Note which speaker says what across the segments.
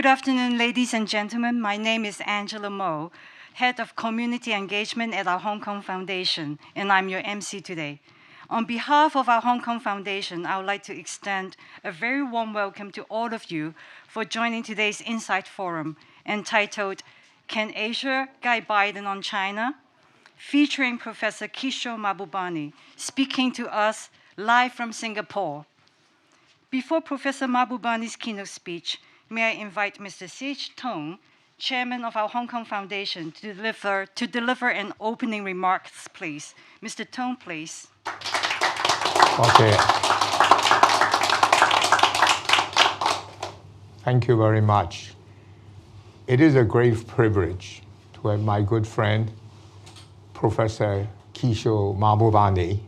Speaker 1: Good afternoon, ladies and gentlemen. My name is Angela Mo, Head of Community Engagement at our Hong Kong Foundation, and I'm your MC today. On behalf of our Hong Kong Foundation, I would like to extend a very warm welcome to all of you for joining today's Insight Forum entitled, Can Asia Guide Biden on China? Featuring Professor Kishore Mahbubani, speaking to us live from Singapore. Before Professor Mahbubani's keynote speech, may I invite Mr. C.H. Tong, Chairman of our Hong Kong Foundation, to deliver an opening remarks, please. Mr. Tong, please.
Speaker 2: Okay. Thank you very much. It is a great privilege to have my good friend, Professor Kishore Mahbubani,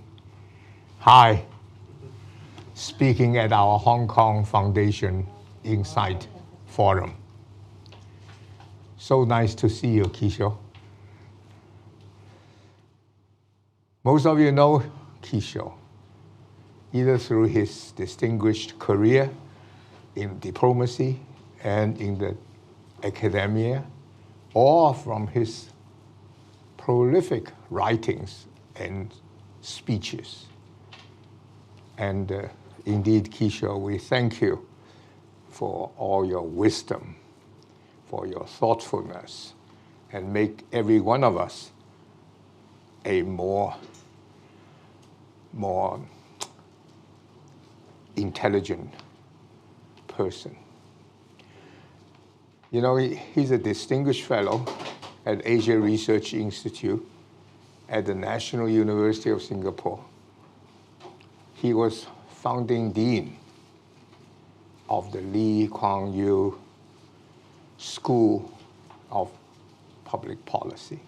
Speaker 2: speaking at our Hong Kong Foundation Insight Forum. So nice to see you, Kishore. Most of you know Kishore, either through his distinguished career in diplomacy and in the academia, or from his prolific writings and speeches. And indeed, Kishore, we thank you for all your wisdom, for your thoughtfulness, and make every one of us a more intelligent person. You know, he's a distinguished fellow at Asia Research Institute at the National University of Singapore. He was founding dean of the Lee Kuan Yew School of Public Policy.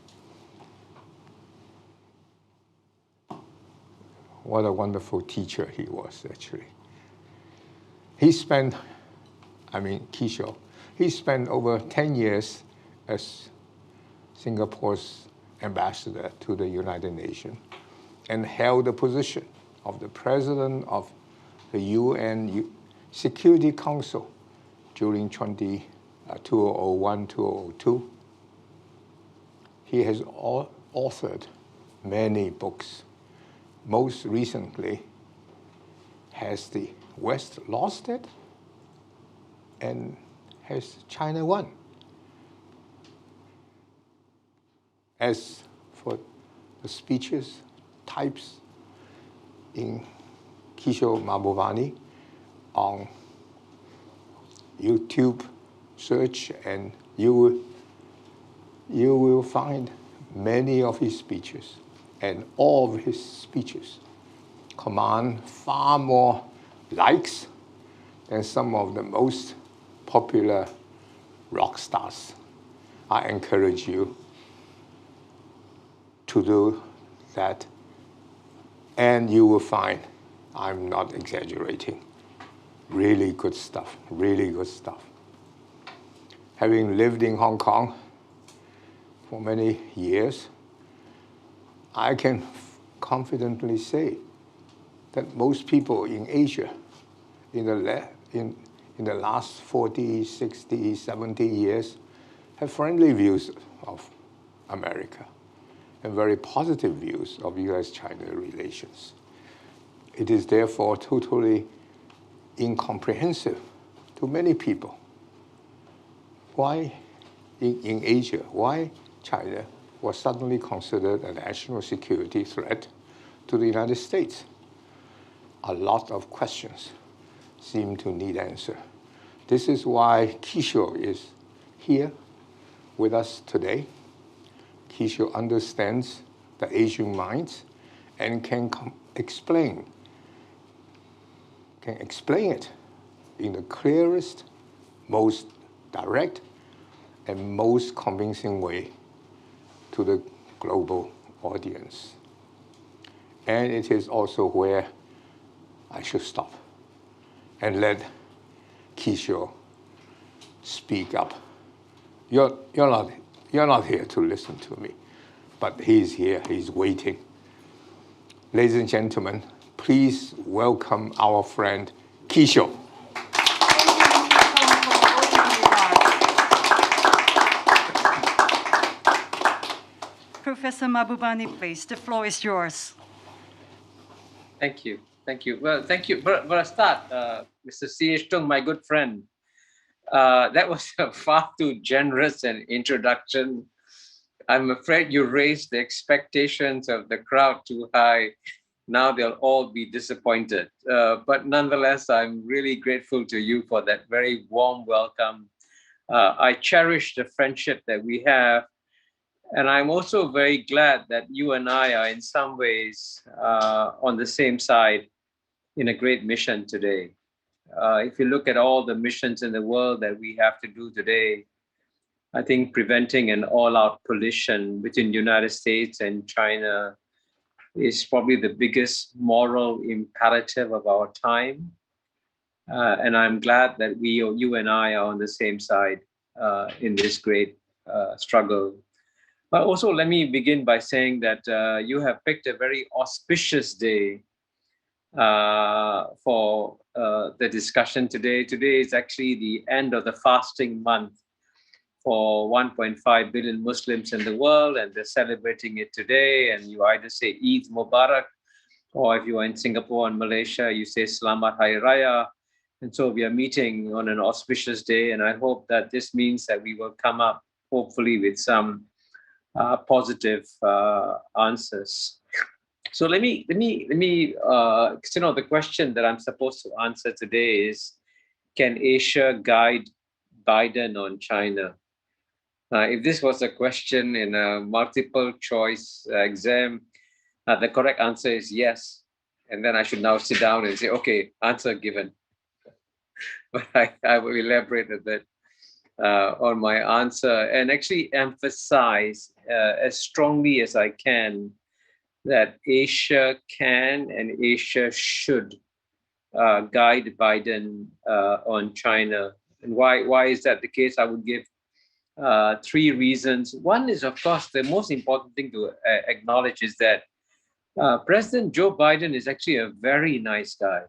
Speaker 2: What a wonderful teacher he was, actually. Kishore, he spent over 10 years as Singapore's ambassador to the United Nations and held the position of the president of the UN Security Council during 2001-2002. He has authored many books. Most recently, Has the West Lost It? And Has China Won? As for the speeches, types in Kishore Mahbubani on YouTube search, and you will find many of his speeches, and all of his speeches command far more likes than some of the most popular rock stars. I encourage you to do that, and you will find I'm not exaggerating. Really good stuff, really good stuff. Having lived in Hong Kong for many years, I can confidently say that most people in Asia in the last 40, 60, 70 years have friendly views of America and very positive views of US-China relations. It is therefore totally incomprehensible to many people why in Asia, why China was suddenly considered a national security threat to the United States. A lot of questions seem to need answer. This is why Kishore is here with us today. Kishore understands the Asian minds and can explain it in the clearest, most direct, and most convincing way to the global audience. And it is also where I should stop and let Kishore speak up. You're not here to listen to me, but he's here, he's waiting. Ladies and gentlemen, please welcome our friend Kishore.
Speaker 1: Thank you, Mr. Tong, for the opening remarks. Professor Mahbubani, please. The floor is yours.
Speaker 3: Thank you. Thank you. Well, thank you. For a start, Mr. C.H. Tung, my good friend, that was a far too generous an introduction. I'm afraid you raised the expectations of the crowd too high. Now they'll all be disappointed. But nonetheless, I'm really grateful to you for that very warm welcome. I cherish the friendship that we have. And I'm also very glad that you and I are in some ways on the same side in a great mission today. If you look at all the missions in the world that we have to do today, I think preventing an all-out collision between the United States and China is probably the biggest moral imperative of our time. And I'm glad that you and I are on the same side in this great struggle. But also, let me begin by saying that you have picked a very auspicious day for the discussion today. Today is actually the end of the fasting month for 1.5 billion Muslims in the world, and they're celebrating it today. And you either say Eid Mubarak, or if you are in Singapore and Malaysia, you say Selamat Hari Raya. And so we are meeting on an auspicious day, and I hope that this means that we will come up, hopefully, with some positive answers. So let me the question that I'm supposed to answer today is, can Asia guide Biden on China? If this was a question in a multiple choice exam, the correct answer is yes. And then I should now sit down and say, okay, answer given. But I will elaborate a bit on my answer and actually emphasize as strongly as I can that Asia can and Asia should guide Biden on China. And why is that the case? I would give three reasons. One is, of course, the most important thing to acknowledge is that President Joe Biden is actually a very nice guy.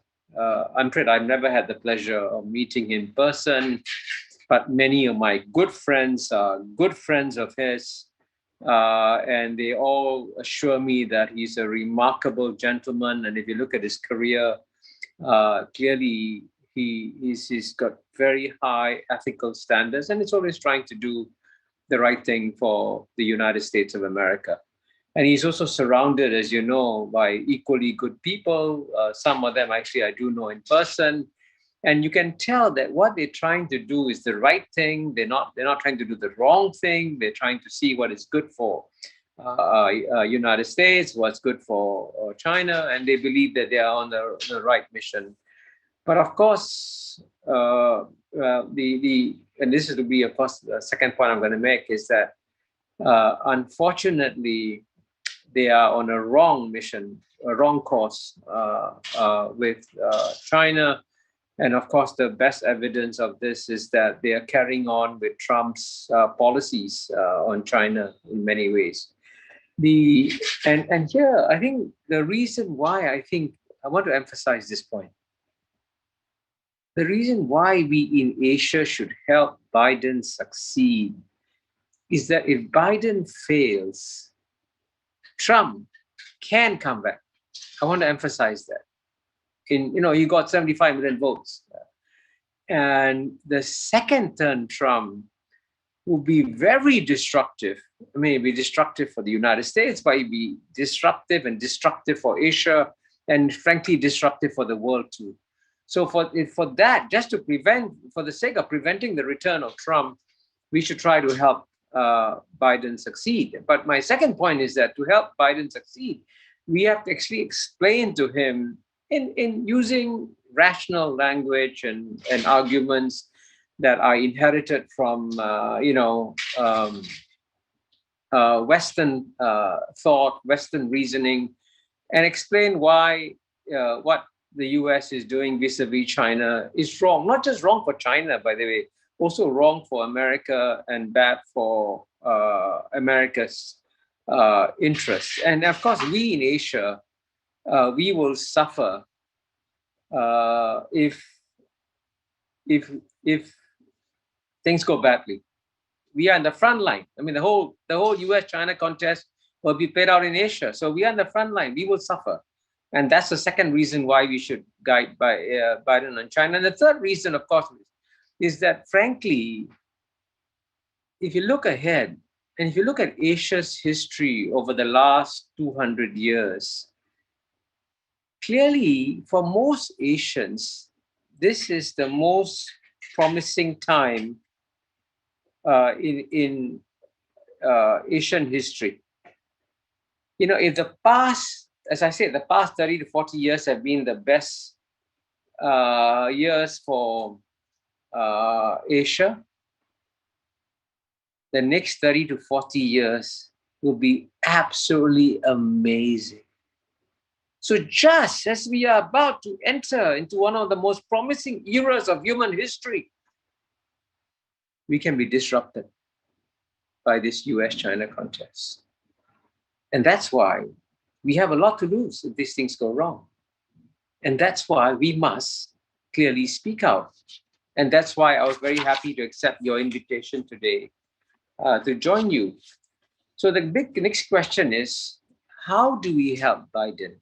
Speaker 3: I'm afraid I've never had the pleasure of meeting him in person, but many of my good friends are good friends of his. And they all assure me that he's a remarkable gentleman. And if you look at his career, clearly he's got very high ethical standards, and it's always trying to do the right thing for the United States of America. And he's also surrounded, as you know, by equally good people. Some of them actually I do know in person. And you can tell that what they're trying to do is the right thing. They're not trying to do the wrong thing. They're trying to see what is good for United States, what's good for China, and they believe that they are on the right mission. But of course, and this is to be, of course, the second point I'm going to make is that unfortunately, they are on a wrong mission, a wrong course with China. And of course, the best evidence of this is that they are carrying on with Trump's policies on China in many ways. And here, I think the reason why I want to emphasize this point. The reason why we in Asia should help Biden succeed is that if Biden fails, Trump can come back. I want to emphasize that. He got 75 million votes. And the second term Trump will be very destructive. I mean, it'll be destructive for the United States, but it'll be disruptive and destructive for Asia, and frankly, disruptive for the world too. So for that, just to prevent, for the sake of preventing the return of Trump, we should try to help Biden succeed. But my second point is that to help Biden succeed, we have to actually explain to him in using rational language and arguments that are inherited from Western thought, Western reasoning, and explain why what the US is doing vis-a-vis China is wrong. Not just wrong for China, by the way, also wrong for America and bad for America's interests. And of course, we in Asia, we will suffer if things go badly. We are in the front line. I mean, the whole US-China contest will be played out in Asia. So we are on the front line. We will suffer. And that's the second reason why we should guide Biden on China. And the third reason, of course, is that, frankly, if you look ahead, and if you look at Asia's history over the last 200 years, clearly, for most Asians, this is the most promising time in Asian history. You know, if the past, as I said, the past 30 to 40 years have been the best years for Asia, the next 30 to 40 years will be absolutely amazing. So just as we are about to enter into one of the most promising eras of human history, we can be disrupted by this US-China contest. And that's why we have a lot to lose if these things go wrong. And that's why we must clearly speak out. And that's why I was very happy to accept your invitation today to join you. So the big next question is, how do we help Biden?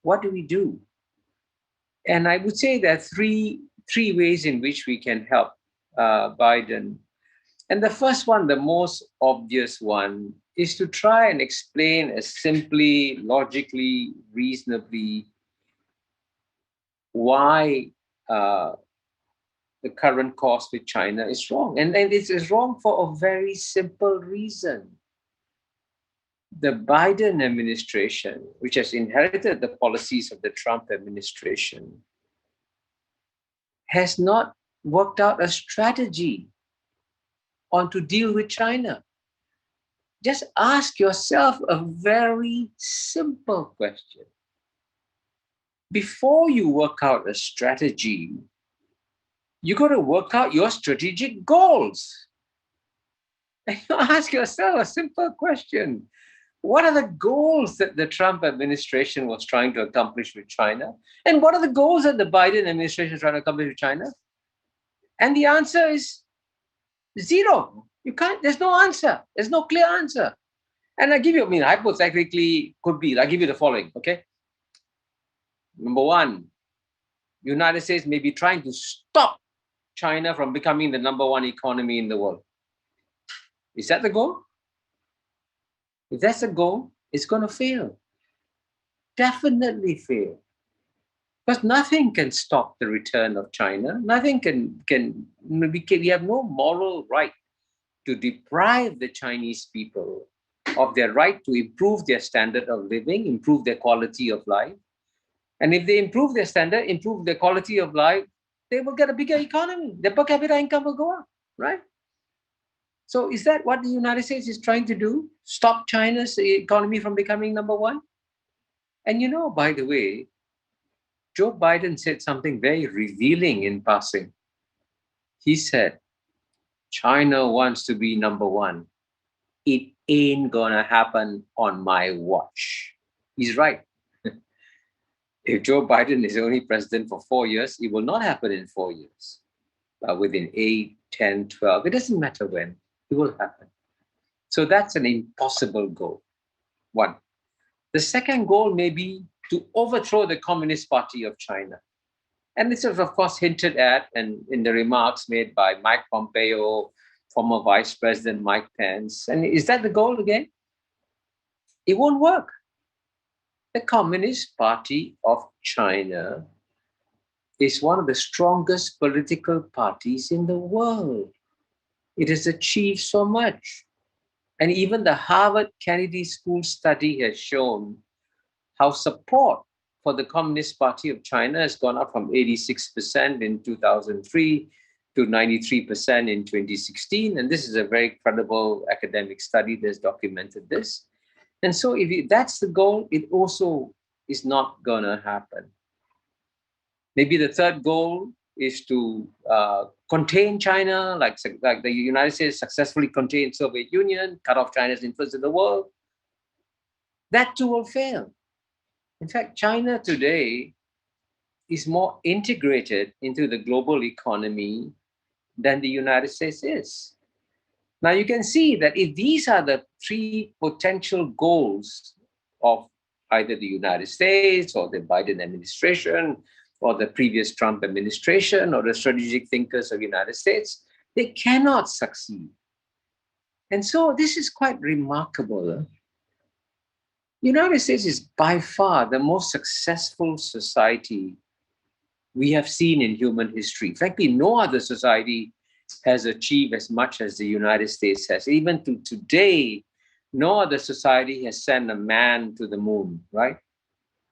Speaker 3: What do we do? And I would say there are three ways in which we can help Biden. And the first one, the most obvious one, is to try and explain as simply, logically, reasonably why the current course with China is wrong. And it is wrong for a very simple reason. The Biden administration, which has inherited the policies of the Trump administration, has not worked out a strategy on to deal with China. Just ask yourself a very simple question. Before you work out a strategy, you got to work out your strategic goals. And you ask yourself a simple question. What are the goals that the Trump administration was trying to accomplish with China? And what are the goals that the Biden administration is trying to accomplish with China? And the answer is zero. You can't, there's no answer. There's no clear answer. And I give you, hypothetically could be, I give you the following, okay? Number one, the United States may be trying to stop China from becoming the number one economy in the world. Is that the goal? If that's the goal, it's going to fail. Definitely fail. Because nothing can stop the return of China. Nothing we have no moral right to deprive the Chinese people of their right to improve their standard of living, improve their quality of life. And if they improve their standard, improve their quality of life, they will get a bigger economy. Their per capita income will go up, right? So is that what the United States is trying to do? Stop China's economy from becoming number one? And you know, by the way, Joe Biden said something very revealing in passing. He said, China wants to be number one. It ain't gonna happen on my watch. He's right. If Joe Biden is only president for 4 years, it will not happen in 4 years. But within 8, 10, 12, it doesn't matter when, it will happen. So that's an impossible goal, one. The second goal may be to overthrow the Communist Party of China. And this is, of course, hinted at and in the remarks made by Mike Pompeo, former Vice President Mike Pence. And is that the goal again? It won't work. The Communist Party of China is one of the strongest political parties in the world. It has achieved so much. And even the Harvard Kennedy School study has shown how support for the Communist Party of China has gone up from 86% in 2003 to 93% in 2016. And this is a very credible academic study that's documented this. And so if that's the goal, it also is not going to happen. Maybe the third goal is to contain China, like the United States successfully contained Soviet Union, cut off China's influence in the world. That too will fail. In fact, China today is more integrated into the global economy than the United States is. Now you can see that if these are the three potential goals of either the United States or the Biden administration or the previous Trump administration or the strategic thinkers of the United States, they cannot succeed. And so this is quite remarkable. The United States is by far the most successful society we have seen in human history. Frankly, no other society has achieved as much as the United States has. Even to today, no other society has sent a man to the moon, right?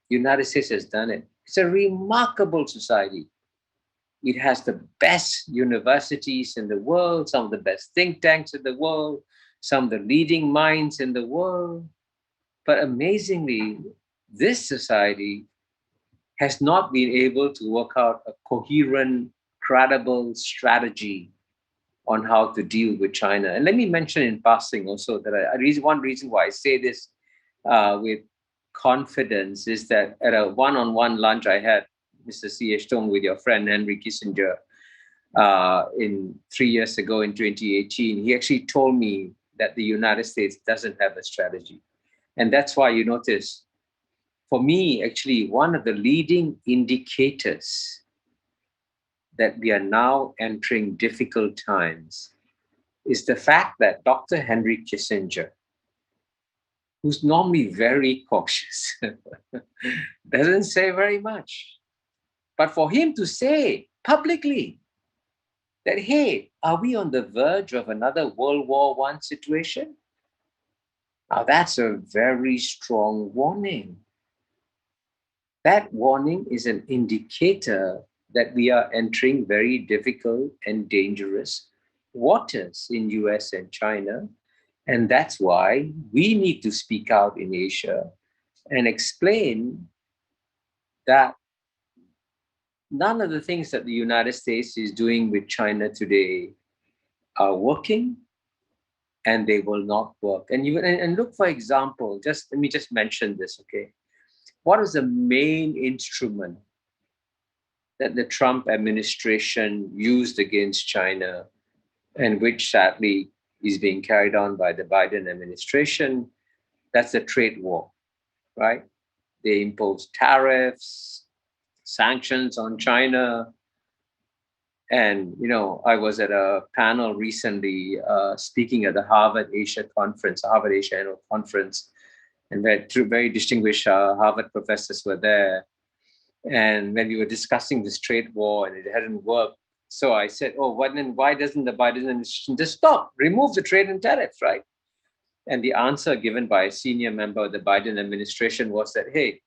Speaker 3: The United States has done it. It's a remarkable society. It has the best universities in the world, some of the best think tanks in the world, some of the leading minds in the world. But amazingly, this society has not been able to work out a coherent, credible strategy on how to deal with China. And let me mention in passing also that one reason why I say this with confidence is that at a one-on-one lunch I had, Mr. C.H. Tong, with your friend Henry Kissinger in 3 years ago in 2018, he actually told me that the United States doesn't have a strategy. And that's why you notice, for me, actually, one of the leading indicators that we are now entering difficult times is the fact that Dr. Henry Kissinger, who's normally very cautious, doesn't say very much. But for him to say publicly that, hey, are we on the verge of another World War I situation? Now, that's a very strong warning. That warning is an indicator that we are entering very difficult and dangerous waters in US and China. And that's why we need to speak out in Asia and explain that none of the things that the United States is doing with China today are working, and they will not work. And look, for example, let me just mention this, okay? What is the main instrument that the Trump administration used against China, and which sadly is being carried on by the Biden administration? That's the trade war, right? They imposed tariffs, sanctions on China. And, I was at a panel recently speaking at the Harvard Asia Annual Conference, and where two very distinguished Harvard professors were there. And when we were discussing this trade war and it hadn't worked, so I said, why doesn't the Biden administration just stop, remove the trade and tariffs, right? And the answer given by a senior member of the Biden administration was that, hey,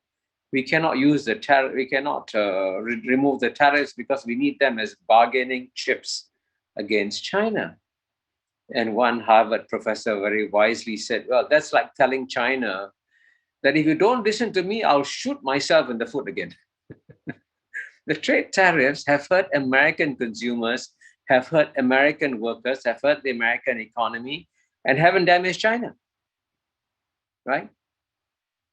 Speaker 3: we cannot use the tariff, we cannot remove the tariffs because we need them as bargaining chips against China. And one Harvard professor very wisely said, well, that's like telling China that if you don't listen to me, I'll shoot myself in the foot again. The trade tariffs have hurt American consumers, have hurt American workers, have hurt the American economy, and haven't damaged China, right?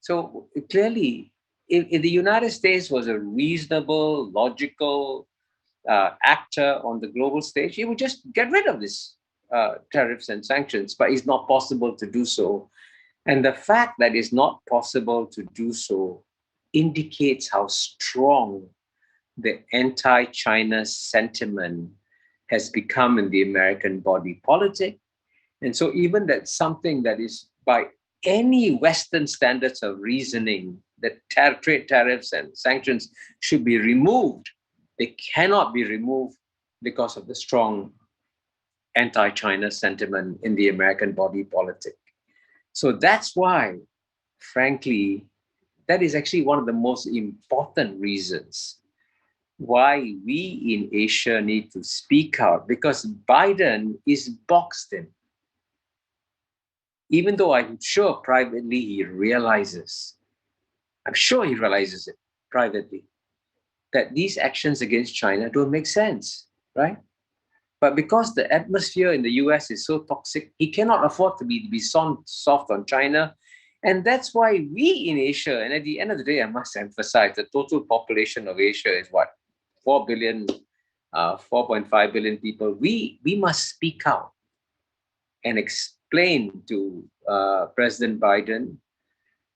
Speaker 3: So clearly, if the United States was a reasonable, logical actor on the global stage, it would just get rid of this tariffs and sanctions, but it's not possible to do so. And the fact that it's not possible to do so indicates how strong the anti-China sentiment has become in the American body politic. And so even that's something that is by any Western standards of reasoning, that trade tariffs and sanctions should be removed, they cannot be removed because of the strong anti-China sentiment in the American body politic. So that's why, frankly, that is actually one of the most important reasons why we in Asia need to speak out, because Biden is boxed in. Even though I'm sure privately he realizes, it privately, that these actions against China don't make sense, right? But because the atmosphere in the US is so toxic, he cannot afford to be soft on China. And that's why we in Asia, and at the end of the day, I must emphasize, the total population of Asia is what? 4 billion, 4.5 billion people. We must speak out. and explain to President Biden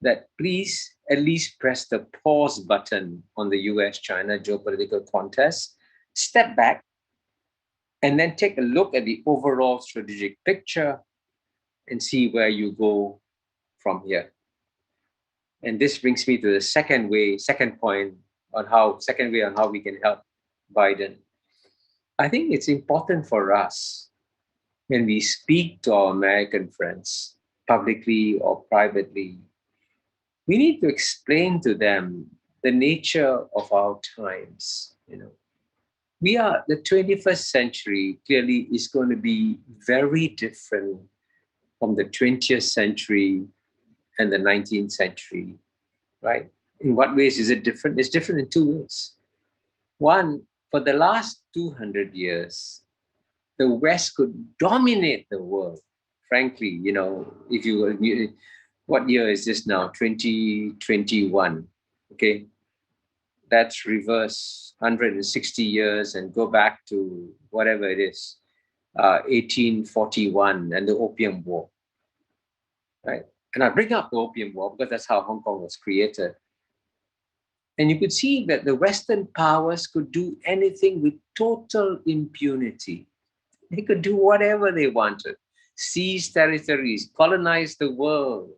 Speaker 3: that please at least press the pause button on the US-China geopolitical contest, step back, and then take a look at the overall strategic picture and see where you go from here. And this brings me to the second point on how we can help Biden. I think it's important for us when we speak to our American friends, publicly or privately, we need to explain to them the nature of our times. The 21st century clearly is going to be very different from the 20th century and the 19th century, right? In what ways is it different? It's different in two ways. One, for the last 200 years, the West could dominate the world. Frankly, what year is this now? 2021, okay? That's reverse 160 years and go back to whatever it is, 1841 and the Opium War, right? And I bring up the Opium War because that's how Hong Kong was created. And you could see that the Western powers could do anything with total impunity. They could do whatever they wanted, seize territories, colonize the world,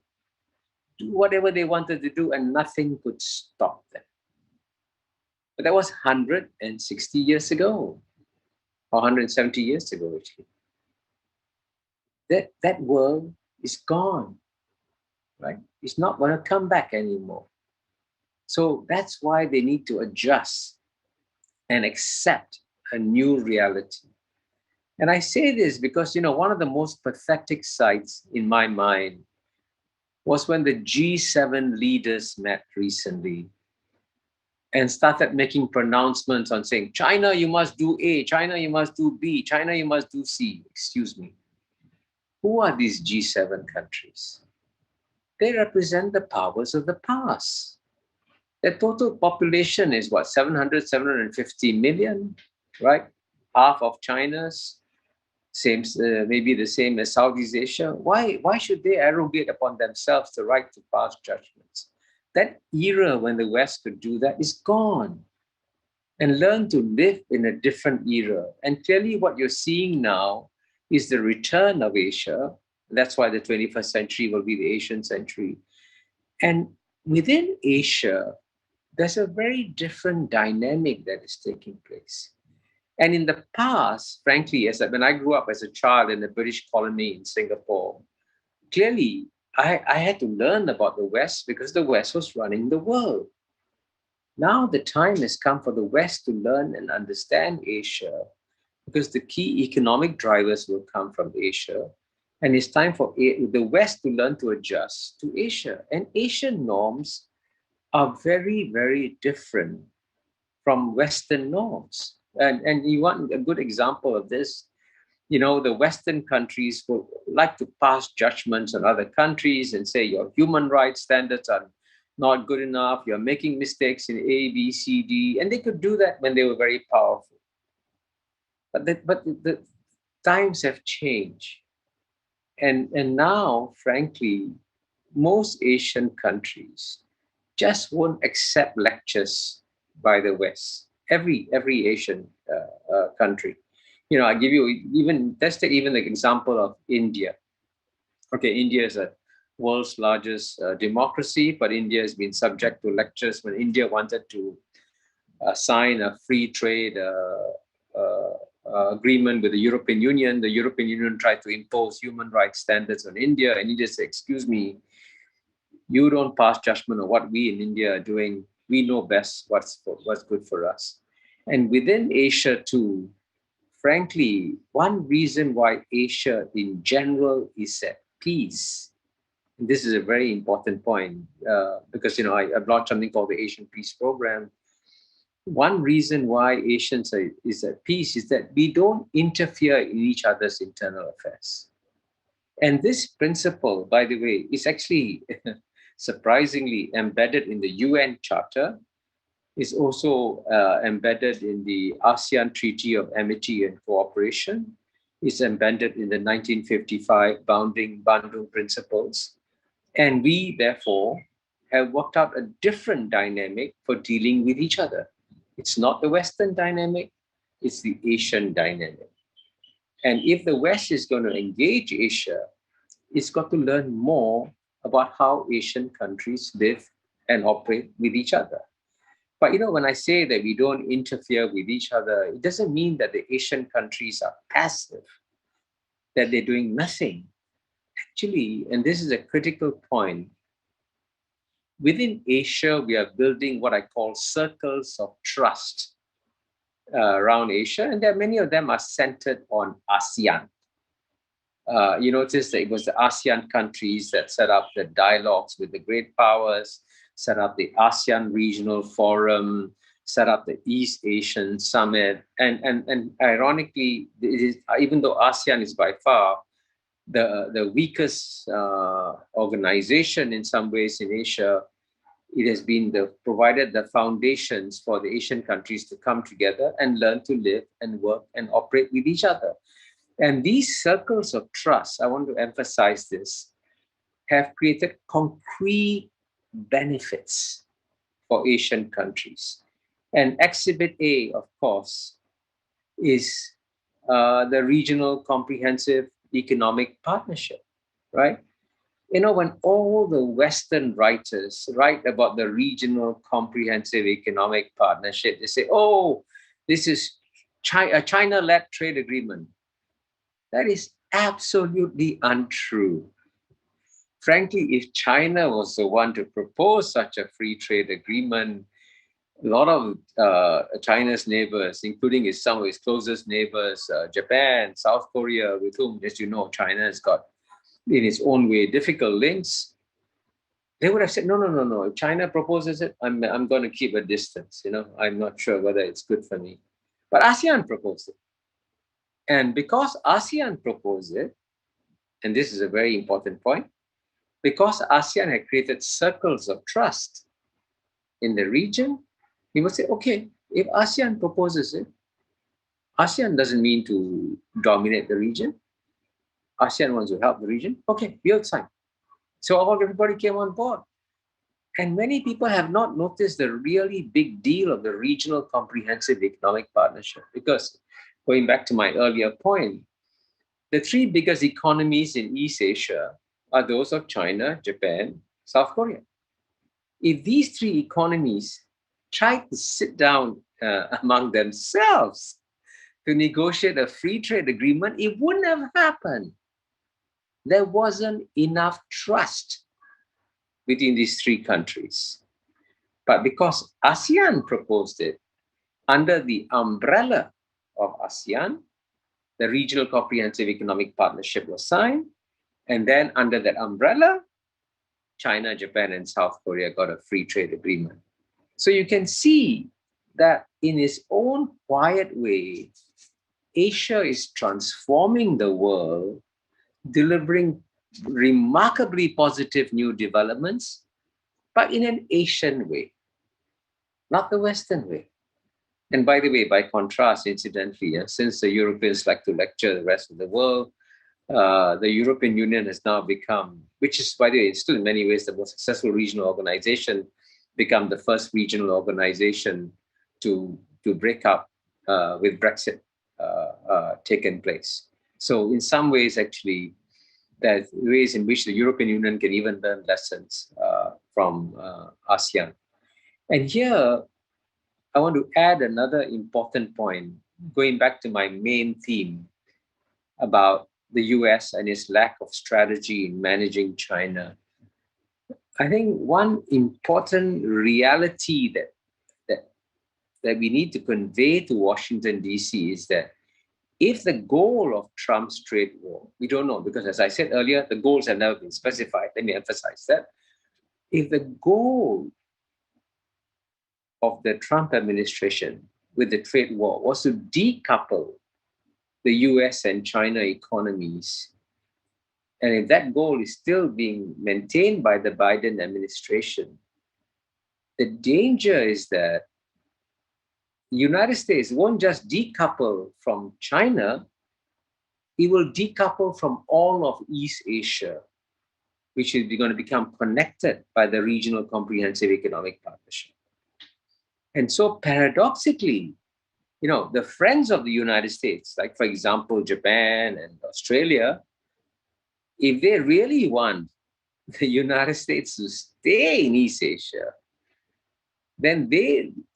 Speaker 3: do whatever they wanted to do, and nothing could stop them. But that was 160 years ago, or 170 years ago, actually. That world is gone, right? It's not going to come back anymore. So that's why they need to adjust and accept a new reality. And I say this because, one of the most pathetic sights in my mind was when the G7 leaders met recently and started making pronouncements on saying, China, you must do A, China, you must do B, China, you must do C. Excuse me. Who are these G7 countries? They represent the powers of the past. Their total population is 750 million, right? Half of China's, maybe the same as Southeast Asia. Why should they arrogate upon themselves the right to pass judgments? That era when the West could do that is gone. And learn to live in a different era. And clearly what you're seeing now is the return of Asia. That's why the 21st century will be the Asian century. And within Asia, there's a very different dynamic that is taking place. And in the past, frankly, when I grew up as a child in the British colony in Singapore, clearly I had to learn about the West because the West was running the world. Now the time has come for the West to learn and understand Asia because the key economic drivers will come from Asia. And it's time for the West to learn to adjust to Asia. And Asian norms are very, very different from Western norms. And you want a good example of this, the Western countries will like to pass judgments on other countries and say your human rights standards are not good enough, you're making mistakes in A, B, C, D, and they could do that when they were very powerful. But the times have changed. And now, frankly, most Asian countries just won't accept lectures by the West. Every Asian country. I give you let's take even the example of India. Okay, India is a world's largest democracy, but India has been subject to lectures when India wanted to sign a free trade agreement with the European Union. The European Union tried to impose human rights standards on India, and India said, excuse me, you don't pass judgment on what we in India are doing. We know best what's good for us. And within Asia too, frankly, one reason why Asia in general is at peace, and this is a very important point, because I launched something called the Asian Peace Program. One reason why Asians is at peace is that we don't interfere in each other's internal affairs. And this principle, by the way, is actually surprisingly embedded in the UN Charter, is also embedded in the ASEAN Treaty of Amity and Cooperation, is embedded in the 1955 Bandung Principles. And we, therefore, have worked out a different dynamic for dealing with each other. It's not the Western dynamic, it's the Asian dynamic. And if the West is going to engage Asia, it's got to learn more about how Asian countries live and operate with each other. But when I say that we don't interfere with each other, it doesn't mean that the Asian countries are passive, that they're doing nothing. Actually, and this is a critical point, within Asia, we are building what I call circles of trust around Asia, and there are many of them are centered on ASEAN. You notice that it was the ASEAN countries that set up the dialogues with the great powers, set up the ASEAN Regional Forum, set up the East Asian Summit. And ironically, even though ASEAN is by far the weakest organization in some ways in Asia, it has been provided the foundations for the Asian countries to come together and learn to live and work and operate with each other. And these circles of trust, I want to emphasize this, have created concrete benefits for Asian countries. And Exhibit A, of course, is the Regional Comprehensive Economic Partnership, right? When all the Western writers write about the Regional Comprehensive Economic Partnership, they say, oh, this is a China-led trade agreement. That is absolutely untrue. Frankly, if China was the one to propose such a free trade agreement, a lot of China's neighbors, including some of his closest neighbors, Japan, South Korea, with whom, as you know, China has got, in its own way, difficult links, they would have said, no. If China proposes it, I'm going to keep a distance. I'm not sure whether it's good for me. But ASEAN proposed it. And because ASEAN proposed it, and this is a very important point, because ASEAN had created circles of trust in the region, we would say, okay, if ASEAN proposes it, ASEAN doesn't mean to dominate the region. ASEAN wants to help the region. Okay, we'll sign. So everybody came on board. And many people have not noticed the really big deal of the Regional Comprehensive Economic Partnership, because going back to my earlier point, the three biggest economies in East Asia are those of China, Japan, South Korea. If these three economies tried to sit down among themselves to negotiate a free trade agreement, it wouldn't have happened. There wasn't enough trust between these three countries. But because ASEAN proposed it, under the umbrella of ASEAN, the Regional Comprehensive Economic Partnership was signed. And then under that umbrella, China, Japan, and South Korea got a free trade agreement. So you can see that in its own quiet way, Asia is transforming the world, delivering remarkably positive new developments, but in an Asian way, not the Western way. And by the way, by contrast, incidentally, since the Europeans like to lecture the rest of the world, the European Union has now become, which is, by the way, still in many ways the most successful regional organization, become the first regional organization to break up with Brexit taken place. So in some ways, actually, there's ways in which the European Union can even learn lessons from ASEAN. And here, I want to add another important point, going back to my main theme about the US and its lack of strategy in managing China. I think one important reality that we need to convey to Washington, D.C. is that if the goal of Trump's trade war, we don't know, because as I said earlier, the goals have never been specified. Let me emphasize that. If the goal of the Trump administration with the trade war was to decouple the US and China economies, and if that goal is still being maintained by the Biden administration, the danger is that the United States won't just decouple from China, it will decouple from all of East Asia, which is going to become connected by the regional comprehensive economic partnership. And so paradoxically, the friends of the United States, like, for example, Japan and Australia, if they really want the United States to stay in East Asia, then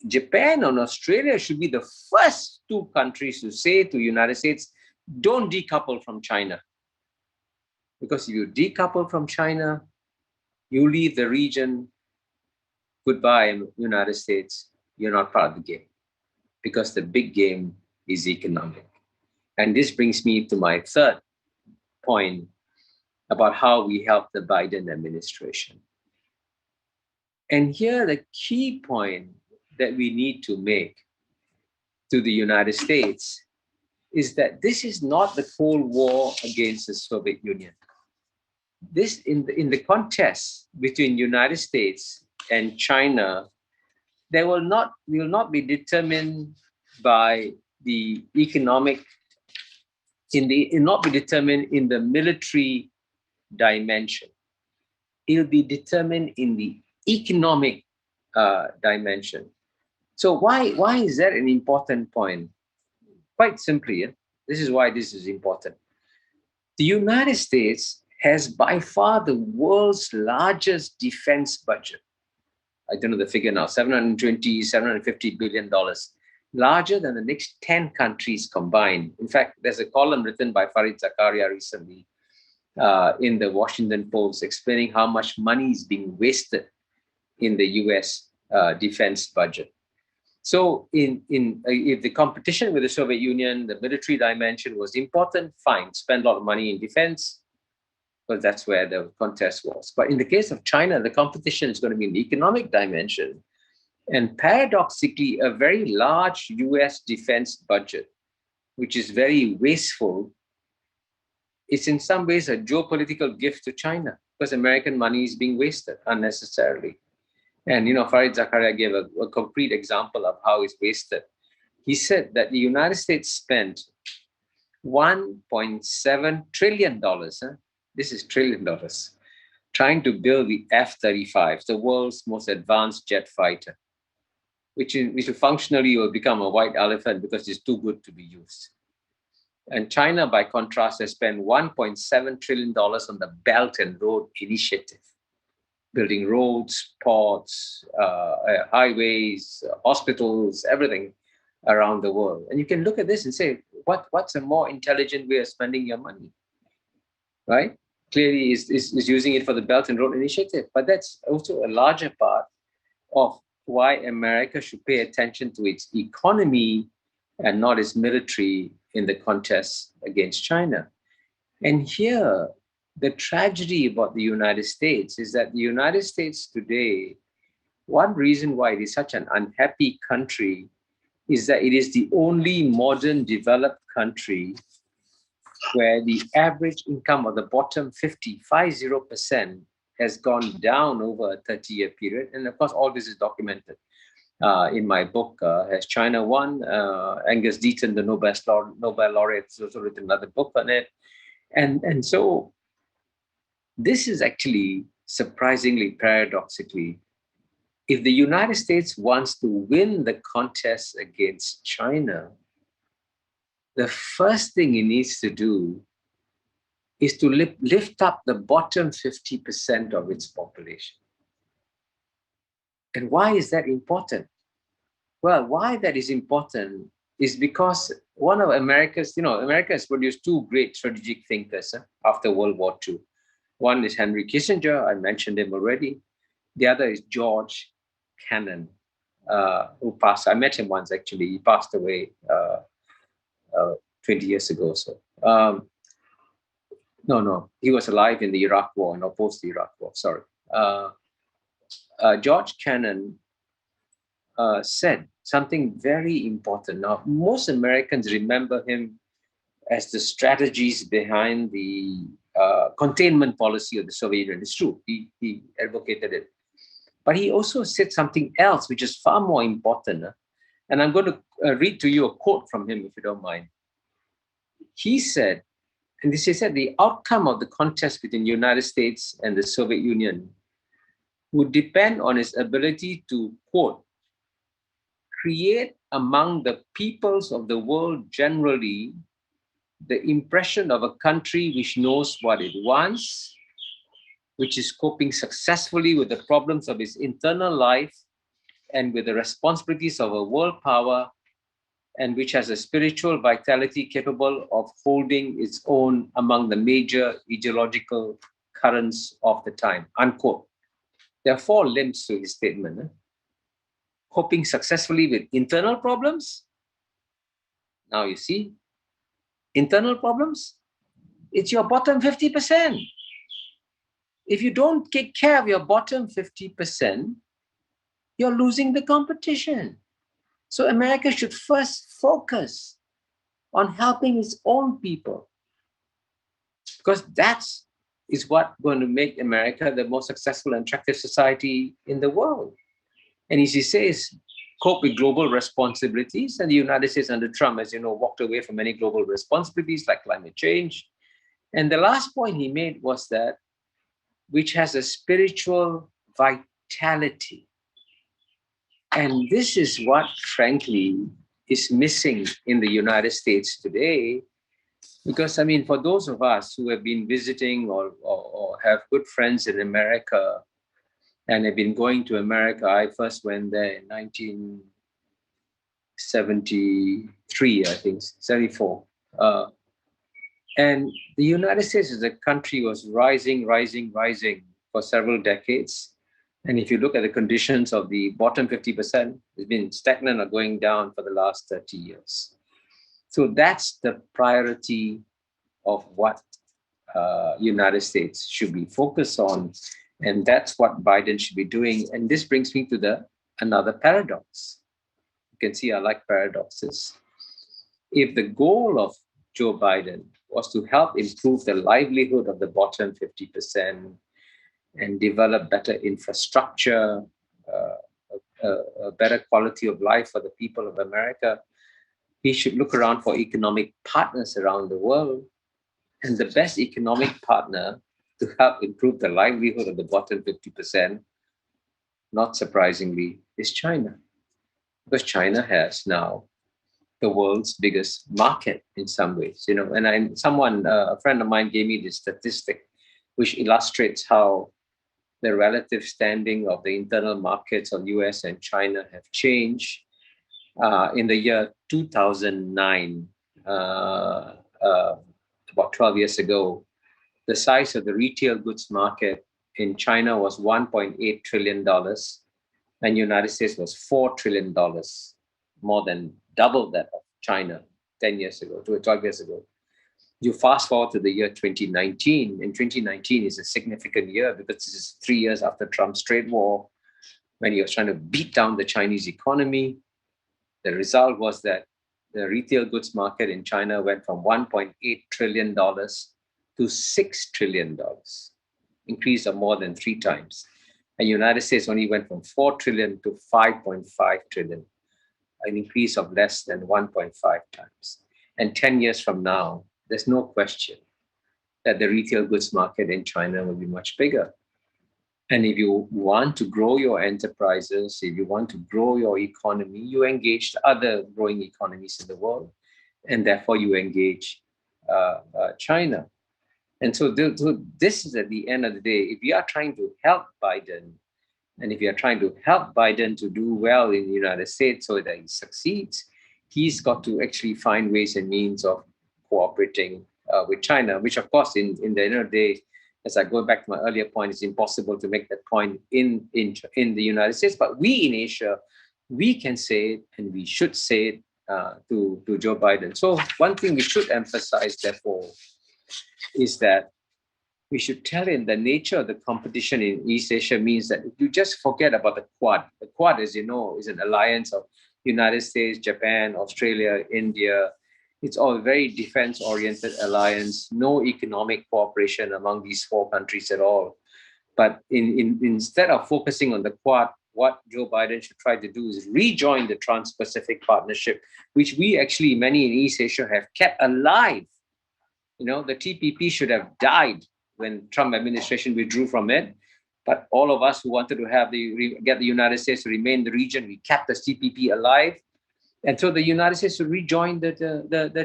Speaker 3: Japan and Australia should be the first two countries to say to the United States, don't decouple from China. Because if you decouple from China, you leave the region, goodbye, United States, you're not part of the game. Because the big game is economic. And this brings me to my third point about how we help the Biden administration. And here, the key point that we need to make to the United States is that this is not the Cold War against the Soviet Union. This, in the contest between United States and China, they will not be determined by the economic, not be determined in the military dimension. It'll be determined in the economic dimension. So why is that an important point? Quite simply, this is why this is important. The United States has by far the world's largest defense budget. I don't know the figure now, $750 billion, larger than the next 10 countries combined. In fact, there's a column written by Fareed Zakaria recently in the Washington Post explaining how much money is being wasted in the US defense budget. So if the competition with the Soviet Union, the military dimension was important, fine, spend a lot of money in defense, because that's where the contest was. But in the case of China, the competition is going to be in the economic dimension. And paradoxically, a very large US defense budget, which is very wasteful, is in some ways a geopolitical gift to China, because American money is being wasted unnecessarily. And, Fareed Zakaria gave a concrete example of how it's wasted. He said that the United States spent $1.7 trillion, this is $1 trillion, trying to build the F-35, the world's most advanced jet fighter, which functionally will become a white elephant because it's too good to be used. And China, by contrast, has spent $1.7 trillion on the Belt and Road Initiative, building roads, ports, highways, hospitals, everything around the world. And you can look at this and say, what's a more intelligent way of spending your money, right? Clearly is using it for the Belt and Road Initiative, but that's also a larger part of why America should pay attention to its economy and not its military in the contest against China. And here, the tragedy about the United States is that the United States today, one reason why it is such an unhappy country is that it is the only modern developed country where the average income of the bottom 50% has gone down over a 30-year period. And of course, all this is documented in my book, Has China Won? Angus Deaton, the Nobel laureate, has also written another book on it. And so this is actually, surprisingly, paradoxically, if the United States wants to win the contest against China, the first thing it needs to do is to lift up the bottom 50% of its population. And why is that important? Well, why that is important is because one of America has produced two great strategic thinkers after World War II. One is Henry Kissinger, I mentioned him already. The other is George Kennan, who passed. I met him once, actually. He passed away 20 years ago or so. No, he was alive in the Iraq War, and opposed the Iraq War, sorry. George Kennan said something very important. Now, most Americans remember him as the strategies behind the containment policy of the Soviet Union. It's true, he advocated it. But he also said something else, which is far more important. And I'm going to read to you a quote from him, if you don't mind. He said And this is that the outcome of the contest between the United States and the Soviet Union would depend on its ability to, quote, create among the peoples of the world generally the impression of a country which knows what it wants, which is coping successfully with the problems of its internal life and with the responsibilities of a world power, and which has a spiritual vitality capable of holding its own among the major ideological currents of the time, unquote. There are 4 limbs to his statement. Coping successfully with internal problems. Now you see, internal problems, it's your bottom 50%. If you don't take care of your bottom 50%, you're losing the competition. So America should first focus on helping its own people, because that is what's going to make America the most successful and attractive society in the world. And as he says, cope with global responsibilities. And the United States under Trump, as you know, walked away from many global responsibilities like climate change. And the last point he made was that which has a spiritual vitality. And this is what, frankly, is missing in the United States today. Because, I mean, for those of us who have been visiting or have good friends in America and have been going to America, I first went there in 1973, I think, 74. And the United States as a country was rising for several decades. And if you look at the conditions of the bottom 50%, it's been stagnant or going down for the last 30 years. So that's the priority of what United States should be focused on. And that's what Biden should be doing. And this brings me to another paradox. You can see I like paradoxes. If the goal of Joe Biden was to help improve the livelihood of the bottom 50%, and develop better infrastructure, a better quality of life for the people of America, he should look around for economic partners around the world. And the best economic partner to help improve the livelihood of the bottom 50%, not surprisingly, is China. Because China has now the world's biggest market in some ways, you know. And a friend of mine gave me this statistic, which illustrates how the relative standing of the internal markets of US and China have changed. In the year 2009, about 12 years ago, the size of the retail goods market in China was $1.8 trillion, and United States was $4 trillion, more than double that of China 12 years ago. You fast forward to the year 2019, and 2019 is a significant year because this is 3 years after Trump's trade war, when he was trying to beat down the Chinese economy. The result was that the retail goods market in China went from $1.8 trillion to $6 trillion, increase of more than 3 times. And the United States only went from 4 trillion to 5.5 trillion, an increase of less than 1.5 times. And 10 years from now, there's no question that the retail goods market in China will be much bigger. And if you want to grow your enterprises, if you want to grow your economy, you engage other growing economies in the world, and therefore you engage China. And so this is at the end of the day, if you are trying to help Biden, and if you are trying to help Biden to do well in the United States so that he succeeds, he's got to actually find ways and means of cooperating with China, which of course in the end of the day, as I go back to my earlier point, it's impossible to make that point in the United States. But we in Asia, we can say it, and we should say it to Joe Biden. So one thing we should emphasize, therefore, is that we should tell him the nature of the competition in East Asia means that if you just forget about the Quad. The Quad, as you know, is an alliance of United States, Japan, Australia, India. It's all very defense-oriented alliance, no economic cooperation among these 4 countries at all. But instead of focusing on the Quad, what Joe Biden should try to do is rejoin the Trans-Pacific Partnership, which we actually, many in East Asia, have kept alive You know, the TPP should have died when Trump administration withdrew from it. But all of us who wanted to have get the United States to remain in the region, we kept the TPP alive. And so the United States to rejoin the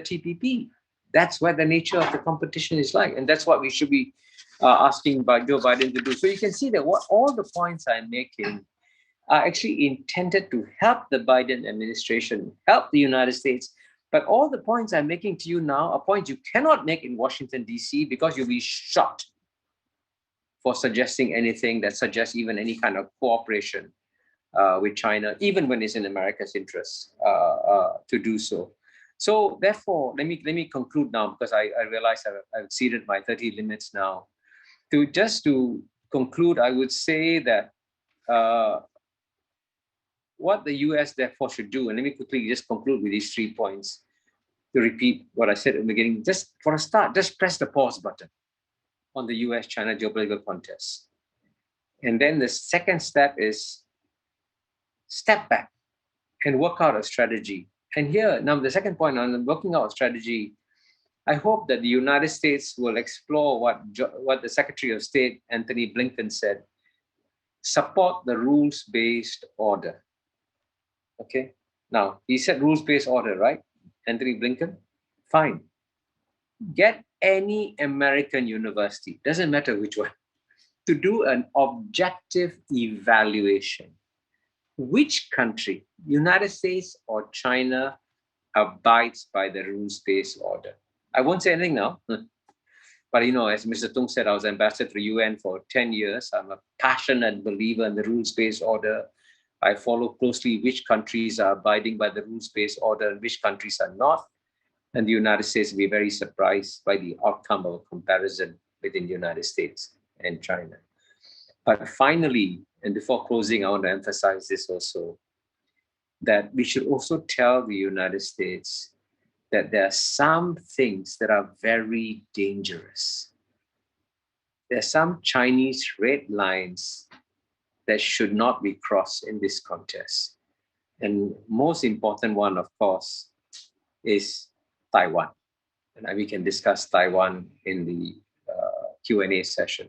Speaker 3: TPP. That's what the nature of the competition is like. And that's what we should be asking Joe Biden to do. So you can see that all the points I'm making are actually intended to help the Biden administration, help the United States. But all the points I'm making to you now are points you cannot make in Washington, D.C. because you'll be shot for suggesting anything that suggests even any kind of cooperation with China, even when it's in America's interest to do so. So therefore, let me conclude now, because I realize I've exceeded my 30 limits now. To conclude, I would say that what the US therefore should do, and let me quickly just conclude with these 3 points to repeat what I said at the beginning. Just for a start, just press the pause button on the US-China geopolitical contest. And then the second step is step back and work out a strategy. And here, now the second point on working out a strategy, I hope that the United States will explore what the Secretary of State, Anthony Blinken, said: support the rules-based order. Okay, now he said rules-based order, right? Anthony Blinken, fine. Get any American university, doesn't matter which one, to do an objective evaluation. Which country, United States or China, abides by the rules-based order? I won't say anything now, but you know, as Mr. Tung said, I was ambassador to the UN for 10 years. I'm a passionate believer in the rules-based order. I follow closely which countries are abiding by the rules-based order and which countries are not. And the United States will be very surprised by the outcome of a comparison within the United States and China. But finally, and before closing, I want to emphasize this also, that we should also tell the United States that there are some things that are very dangerous. There are some Chinese red lines that should not be crossed in this contest. And most important one, of course, is Taiwan. And we can discuss Taiwan in the Q&A session.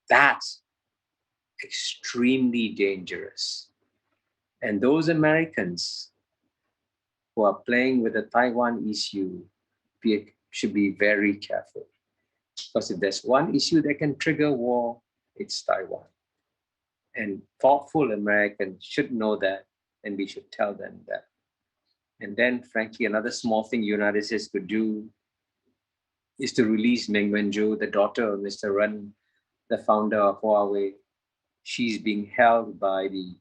Speaker 3: That's extremely dangerous. And those Americans who are playing with the Taiwan issue should be very careful. Because if there's one issue that can trigger war, it's Taiwan. And thoughtful Americans should know that, and we should tell them that. And then, frankly, another small thing the United States could do is to release Meng Wanzhou, the daughter of Mr. Ren, the founder of Huawei. She's being held by the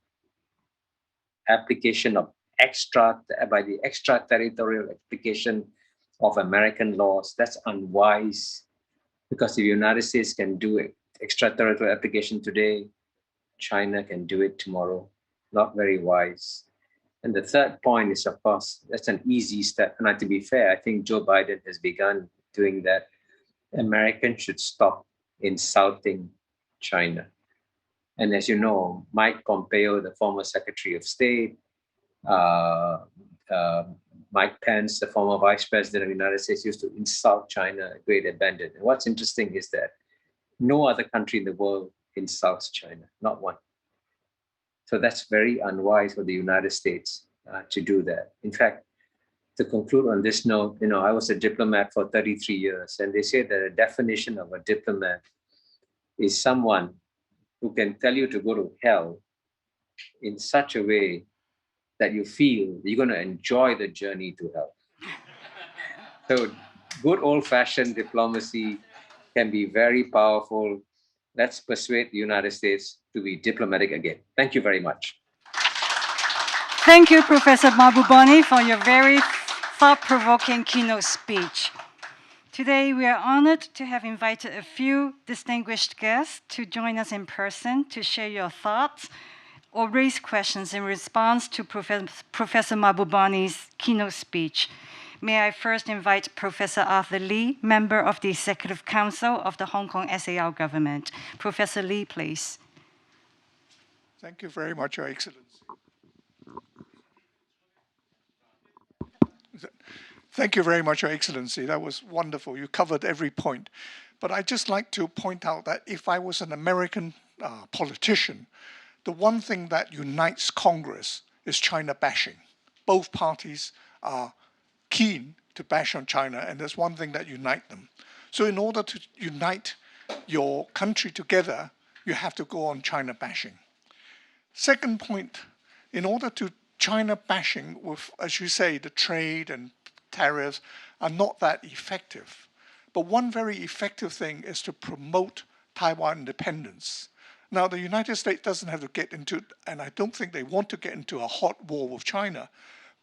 Speaker 3: application of the extraterritorial application of American laws. That's unwise, because if the United States can do it, extraterritorial application today, China can do it tomorrow. Not very wise. And the third point is, of course, that's an easy step. And to be fair, I think Joe Biden has begun doing that. Americans should stop insulting China. And as you know, Mike Pompeo, the former Secretary of State, Mike Pence, the former Vice President of the United States, used to insult China at great abandon. And what's interesting is that no other country in the world insults China, not one. So that's very unwise for the United States to do that. In fact, to conclude on this note, I was a diplomat for 33 years, and they say that a definition of a diplomat is someone who can tell you to go to hell in such a way that you feel you're going to enjoy the journey to hell. So good old-fashioned diplomacy can be very powerful. Let's persuade the United States to be diplomatic again. Thank you very much.
Speaker 1: Thank you, Professor Mahbubani, for your very thought-provoking keynote speech. Today, we are honored to have invited a few distinguished guests to join us in person to share your thoughts or raise questions in response to Professor Mahbubani's keynote speech. May I first invite Professor Arthur Lee, member of the Executive Council of the Hong Kong SAR government. Professor Lee, please.
Speaker 4: Thank you very much, Your Excellency. Thank you very much, Your Excellency. That was wonderful. You covered every point. But I'd just like to point out that if I was an American politician, the one thing that unites Congress is China bashing. Both parties are keen to bash on China, and there's one thing that unites them. So in order to unite your country together, you have to go on China bashing. Second point, in order to China bashing with, as you say, the trade and tariffs are not that effective. But one very effective thing is to promote Taiwan independence. Now, the United States doesn't have to get into, and I don't think they want to get into a hot war with China.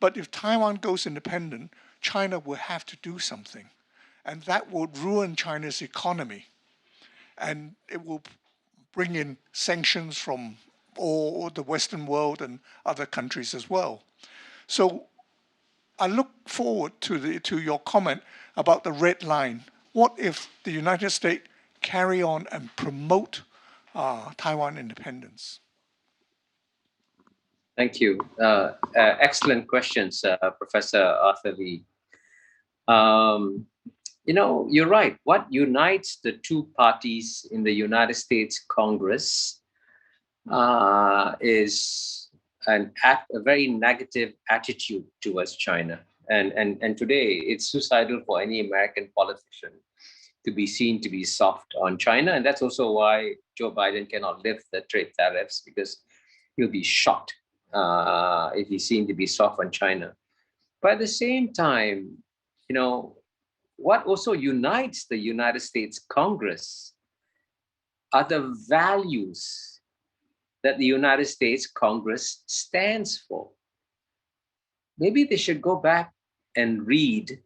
Speaker 4: But if Taiwan goes independent, China will have to do something. And that would ruin China's economy. And it will bring in sanctions from all the Western world and other countries as well. So I look forward to your comment about the red line. What if the United States carry on and promote Taiwan independence?
Speaker 3: Thank you. Excellent questions, Professor Arthur Lee. You're right. What unites the two parties in the United States Congress is a very negative attitude towards China. And today, it's suicidal for any American politician to be seen to be soft on China. And that's also why Joe Biden cannot lift the trade tariffs, because he'll be shot if he's seen to be soft on China. But at the same time, what also unites the United States Congress are the values that the United States Congress stands for. Maybe they should go back and read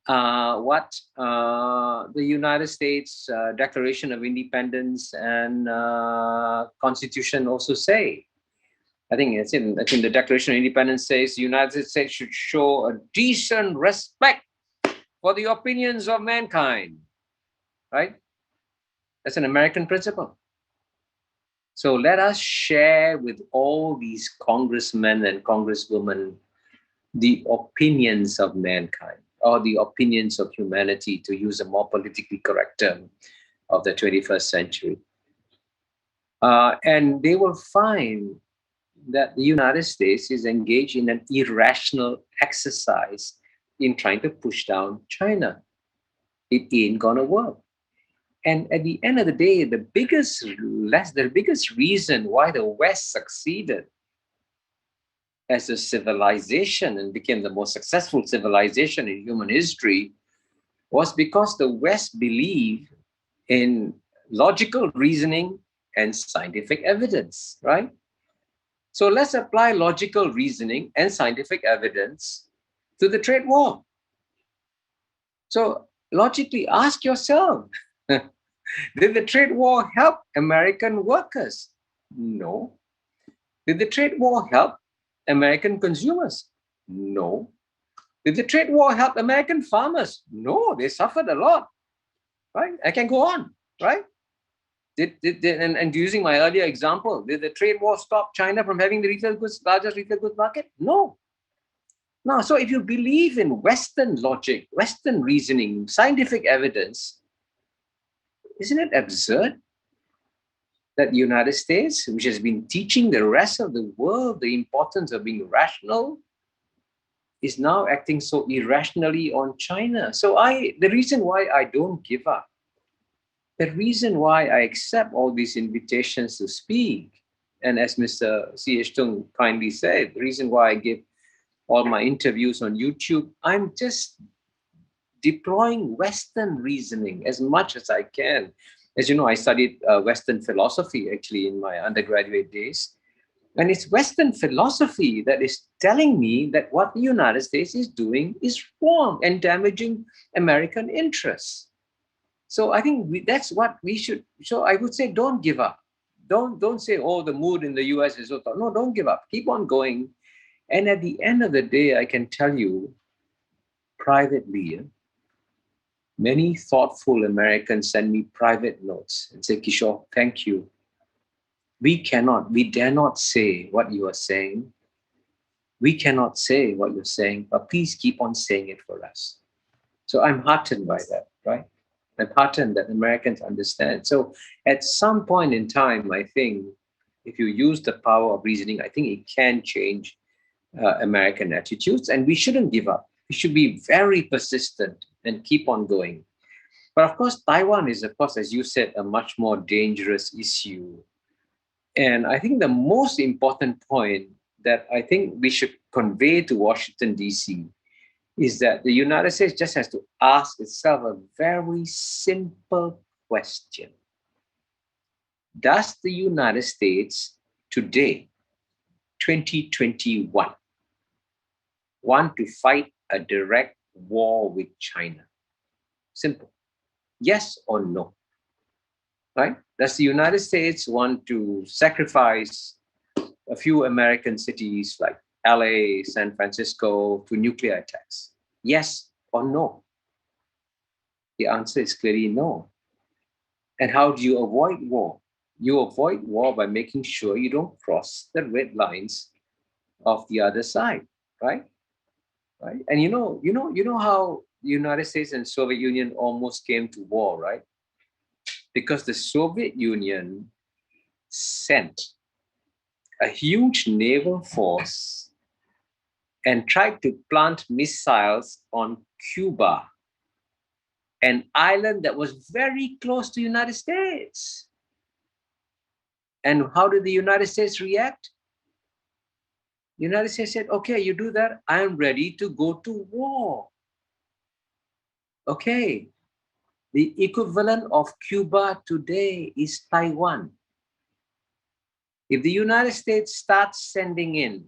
Speaker 3: what the United States Declaration of Independence and Constitution also say. I think the Declaration of Independence says the United States should show a decent respect for the opinions of mankind, right? That's an American principle. So let us share with all these congressmen and congresswomen the opinions of mankind, or the opinions of humanity, to use a more politically correct term of the 21st century. And they will find that the United States is engaged in an irrational exercise in trying to push down China. It ain't gonna work. And at the end of the day, the biggest reason why the West succeeded as a civilization and became the most successful civilization in human history was because the West believed in logical reasoning and scientific evidence, right? So let's apply logical reasoning and scientific evidence to the trade war. So logically ask yourself, did the trade war help American workers? No. Did the trade war help American consumers? No. Did the trade war help American farmers? No, they suffered a lot, right? I can go on, right? And using my earlier example, did the trade war stop China from having the largest retail goods market? No. Now, so if you believe in Western logic, Western reasoning, scientific evidence, isn't it absurd that the United States, which has been teaching the rest of the world the importance of being rational, is now acting so irrationally on China? So the reason why I don't give up, the reason why I accept all these invitations to speak, and as Mr. C.H. Tung kindly said, the reason why I give all my interviews on YouTube, I'm just deploying Western reasoning as much as I can. As you know, I studied Western philosophy actually in my undergraduate days. And it's Western philosophy that is telling me that what the United States is doing is wrong and damaging American interests. So I think that's what we should. So I would say, don't give up. Don't say, oh, the mood in the US is so tough. No, don't give up. Keep on going. And at the end of the day, I can tell you privately, many thoughtful Americans send me private notes and say, Kishore, thank you. We dare not say what you are saying, We cannot say what you're saying, but please keep on saying it for us. So I'm heartened by that, right? I'm heartened that Americans understand. So at some point in time, I think if you use the power of reasoning, I think it can change American attitudes, and we shouldn't give up. We should be very persistent and keep on going. But of course, Taiwan is, of course, as you said, a much more dangerous issue. And I think the most important point that I think we should convey to Washington, D.C. is that the United States just has to ask itself a very simple question. Does the United States today, 2021, want to fight a direct war with China? Simple. Yes or no? Right? Does the United States want to sacrifice a few American cities like LA, San Francisco to nuclear attacks? Yes or no? The answer is clearly no. And how do you avoid war? You avoid war by making sure you don't cross the red lines of the other side, right? Right? And you know how the United States and Soviet Union almost came to war, right? Because the Soviet Union sent a huge naval force and tried to plant missiles on Cuba, an island that was very close to the United States. And how did the United States react? The United States said, okay, you do that, I am ready to go to war. Okay, the equivalent of Cuba today is Taiwan. If the United States starts sending in,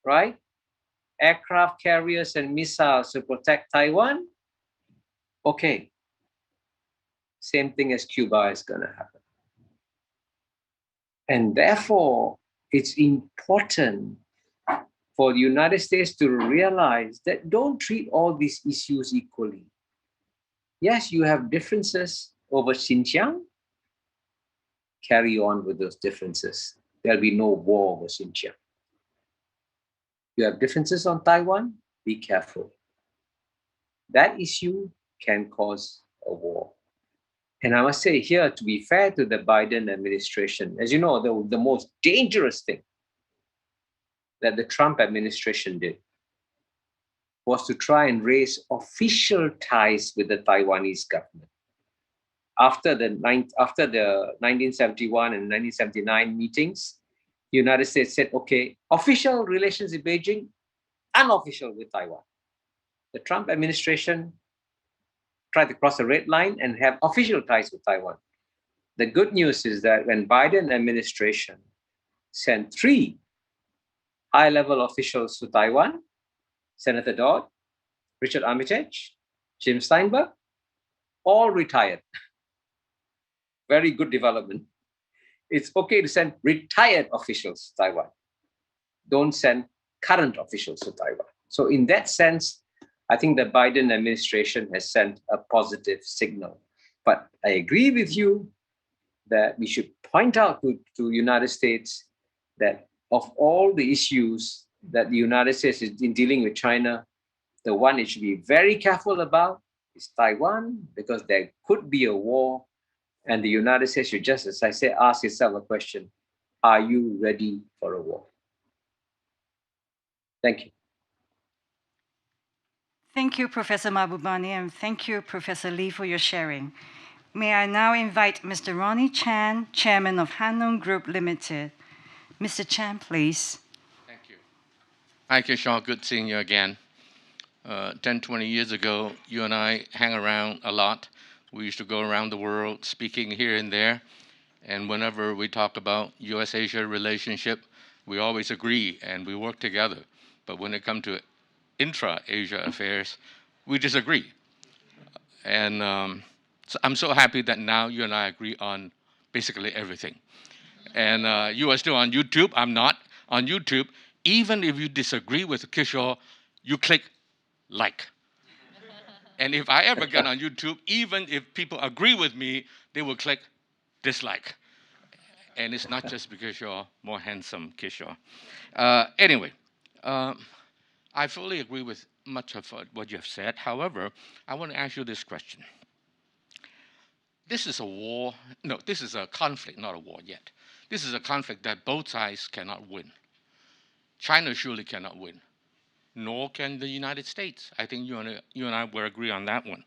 Speaker 3: right, aircraft carriers and missiles to protect Taiwan, okay, same thing as Cuba is going to happen. And therefore, it's important for the United States to realize that don't treat all these issues equally. Yes, you have differences over Xinjiang. Carry on with those differences. There'll be no war over Xinjiang. You have differences on Taiwan, be careful. That issue can cause a war. And I must say here, to be fair to the Biden administration, as you know, the most dangerous thing that the Trump administration did was to try and raise official ties with the Taiwanese government. After the 1971 and 1979 meetings, the United States said, okay, official relations with Beijing, unofficial with Taiwan. The Trump administration tried to cross a red line and have official ties with Taiwan. The good news is that when Biden administration sent 3 high-level officials to Taiwan, Senator Dodd, Richard Armitage, Jim Steinberg, all retired. Very good development. It's okay to send retired officials to Taiwan. Don't send current officials to Taiwan. So in that sense, I think the Biden administration has sent a positive signal. But I agree with you that we should point out to the United States that of all the issues that the United States is in dealing with China, the one it should be very careful about is Taiwan, because there could be a war. And the United States should just, as I say, ask itself a question: are you ready for a war? Thank you.
Speaker 1: Thank you, Professor Mahbubani, and thank you, Professor Lee, for your sharing. May I now invite Mr. Ronnie Chan, Chairman of Hanlon Group Limited. Mr. Chan, please.
Speaker 5: Thank you. Hi, Kishore. Good seeing you again. 10, 20 years ago, you and I hang around a lot. We used to go around the world speaking here and there. And whenever we talk about U.S.-Asia relationship, we always agree and we work together. But when it comes to intra-Asia affairs, we disagree. And so I'm so happy that now you and I agree on basically everything. And you are still on YouTube. I'm not on YouTube. Even if you disagree with Kishore, you click like. And if I ever get on YouTube, even if people agree with me, they will click dislike. And it's not just because you're more handsome, Kishore. Anyway, I fully agree with much of what you have said. However, I want to ask you this question. This is a war. No, this is a conflict, not a war yet. This is a conflict that both sides cannot win. China surely cannot win, nor can the United States. I think you and I will agree on that one.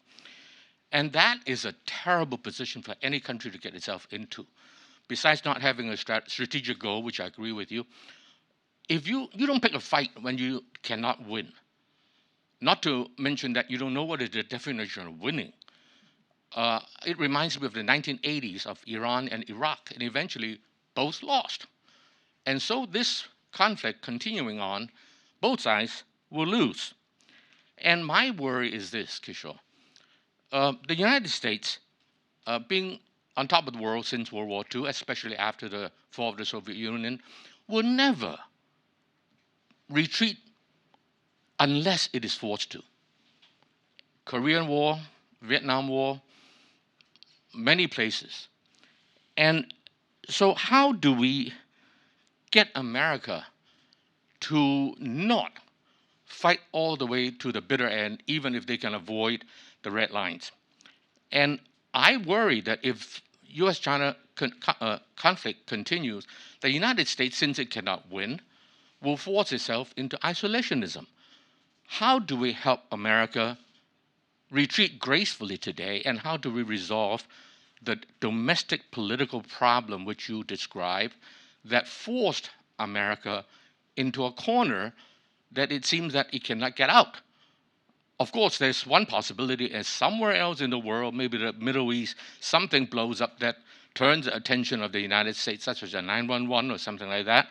Speaker 5: And that is a terrible position for any country to get itself into. Besides not having a strategic goal, which I agree with you, if you don't pick a fight when you cannot win, not to mention that you don't know what is the definition of winning. It reminds me of the 1980s of Iran and Iraq, and eventually both lost. And so this conflict continuing on, both sides will lose. And my worry is this, Kishore. The United States, being on top of the world since World War II, especially after the fall of the Soviet Union, will never retreat unless it is forced to. Korean War, Vietnam War, many places. And so how do we get America to not fight all the way to the bitter end, even if they can avoid the red lines? And I worry that if U.S.-China conflict continues, the United States, since it cannot win, will force itself into isolationism. How do we help America retreat gracefully today, and how do we resolve the domestic political problem which you describe that forced America into a corner that it seems that it cannot get out? Of course, there's one possibility, as somewhere else in the world, maybe the Middle East, something blows up that turns the attention of the United States, such as a 911 or something like that.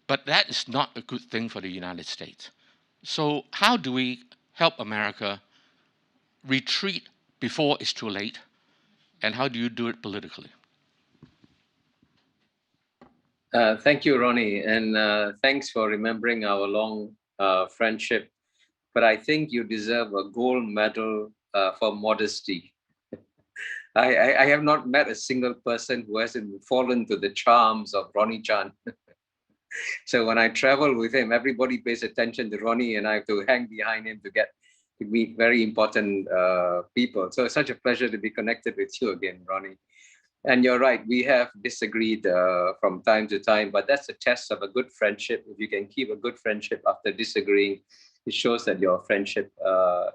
Speaker 5: But that is not a good thing for the United States. So how do we help America retreat before it's too late? And how do you do it politically?
Speaker 3: Thank you, Ronnie. And thanks for remembering our long friendship. But I think you deserve a gold medal for modesty. I have not met a single person who hasn't fallen to the charms of Ronnie Chan. So when I travel with him, everybody pays attention to Ronnie, and I have to hang behind him to meet very important people. So it's such a pleasure to be connected with you again, Ronnie. And you're right, we have disagreed from time to time, but that's a test of a good friendship. If you can keep a good friendship after disagreeing, it shows that your friendship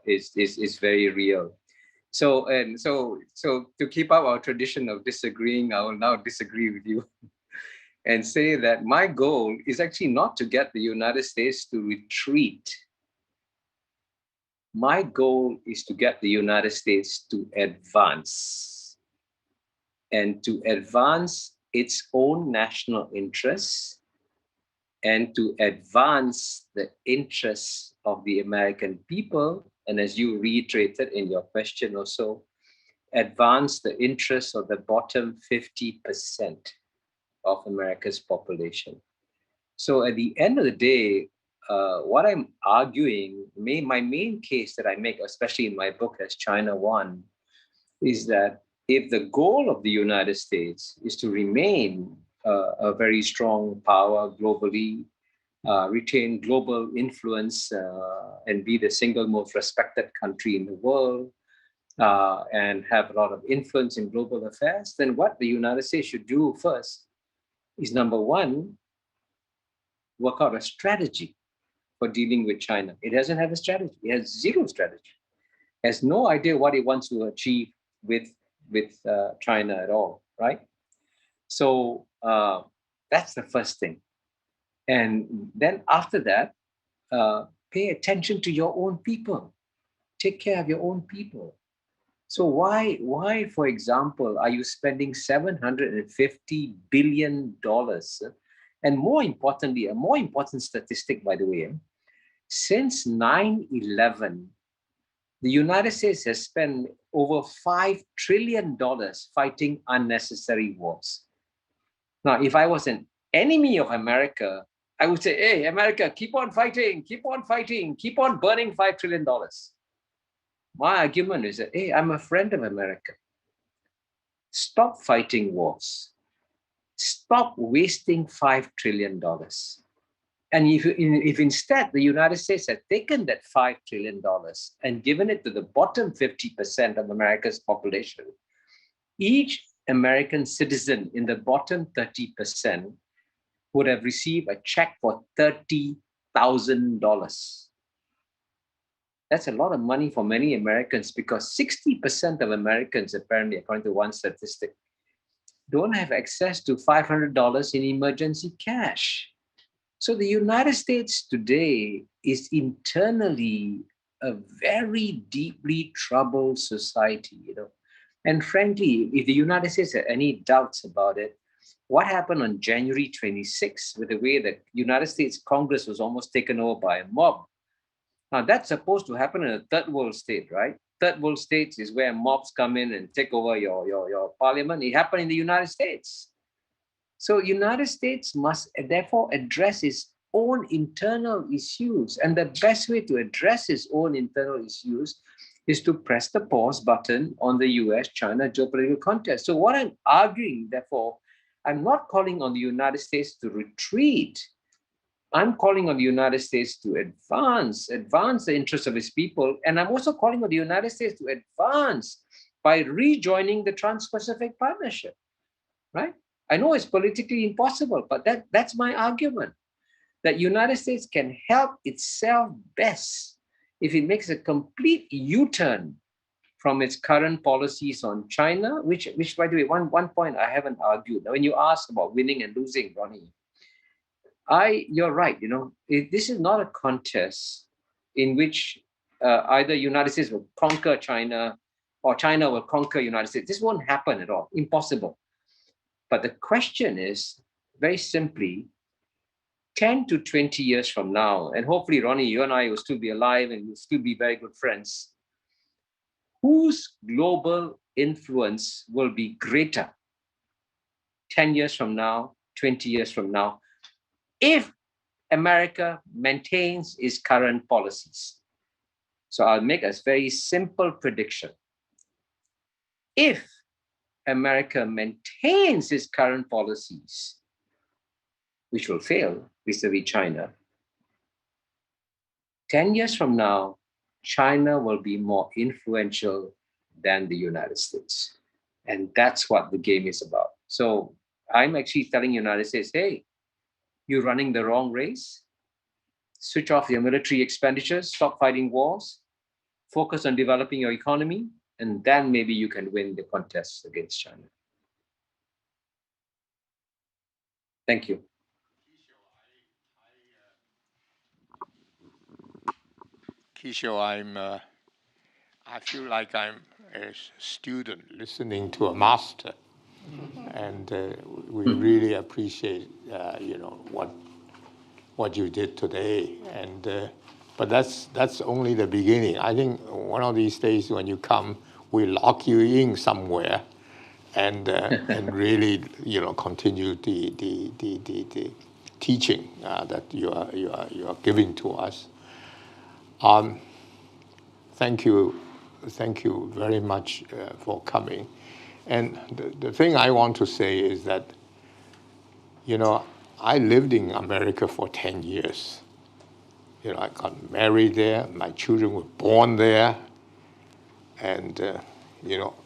Speaker 3: is very real. So to keep up our tradition of disagreeing, I will now disagree with you and say that my goal is actually not to get the United States to retreat. My goal is to get the United States to advance, and to advance its own national interests, and to advance the interests of the American people. And as you reiterated in your question also, advance the interests of the bottom 50% of America's population. So at the end of the day, what I'm arguing, my main case that I make, especially in my book as China Won, is that if the goal of the United States is to remain a very strong power globally, retain global influence, and be the single most respected country in the world, and have a lot of influence in global affairs, then what the United States should do first is, number one, work out a strategy for dealing with China. It doesn't have a strategy. It has zero strategy. It has no idea what it wants to achieve with China at all, right? So that's the first thing. And then after that, pay attention to your own people. Take care of your own people. So why, for example, are you spending $750 billion? And more importantly, a more important statistic, by the way, since 9/11, the United States has spent over $5 trillion fighting unnecessary wars. Now, if I was an enemy of America, I would say, hey, America, keep on fighting, keep on burning $5 trillion. My argument is that, hey, I'm a friend of America. Stop fighting wars. Stop wasting $5 trillion. And if instead the United States had taken that $5 trillion and given it to the bottom 50% of America's population, each American citizen in the bottom 30% would have received a check for $30,000. That's a lot of money for many Americans, because 60% of Americans, apparently, according to one statistic, don't have access to $500 in emergency cash. So the United States today is internally a very deeply troubled society, And frankly, if the United States had any doubts about it, what happened on January 26th with the way that United States Congress was almost taken over by a mob? Now, that's supposed to happen in a third world state, right? Third world states is where mobs come in and take over your parliament. It happened in the United States. So United States must therefore address its own internal issues. And the best way to address its own internal issues is to press the pause button on the US-China geopolitical contest. So what I'm arguing, therefore, I'm not calling on the United States to retreat. I'm calling on the United States to advance the interests of its people. And I'm also calling on the United States to advance by rejoining the Trans-Pacific Partnership, right? I know it's politically impossible, but that's my argument, that United States can help itself best if it makes a complete U-turn from its current policies on China, which by the way, one point I haven't argued. Now, when you ask about winning and losing, Ronnie, you're right, this is not a contest in which either United States will conquer China or China will conquer United States. This won't happen at all, impossible. But the question is, very simply, 10 to 20 years from now, and hopefully, Ronnie, you and I will still be alive and we'll still be very good friends, whose global influence will be greater 10 years from now, 20 years from now, if America maintains its current policies? So I'll make a very simple prediction. If America maintains its current policies, which will fail vis-a-vis China, 10 years from now, China will be more influential than the United States. And that's what the game is about. So I'm actually telling the United States, hey, you're running the wrong race. Switch off your military expenditures, stop fighting wars, focus on developing your economy, and then maybe you can win the contest against China. Thank you.
Speaker 2: Kishore, I feel like I'm a student listening to a master, and we really appreciate, what you did today. And but that's only the beginning. I think one of these days when you come, we lock you in somewhere, and really, continue the teaching that you are giving to us. Thank you very much for coming. And the thing I want to say is that, I lived in America for 10 years. I got married there. My children were born there. And,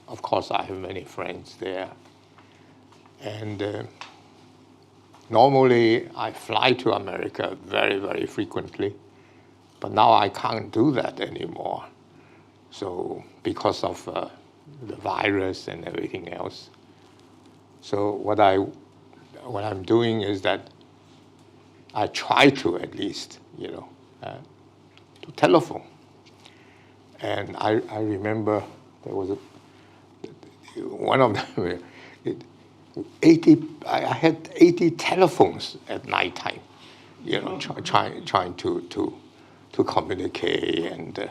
Speaker 2: of course, I have many friends there. And normally, I fly to America very, very frequently. But now I can't do that anymore. So because of the virus and everything else. So what I'm doing is that I try to at least, to telephone. And I remember there was one of them, I had 80 telephones at nighttime, trying to communicate and,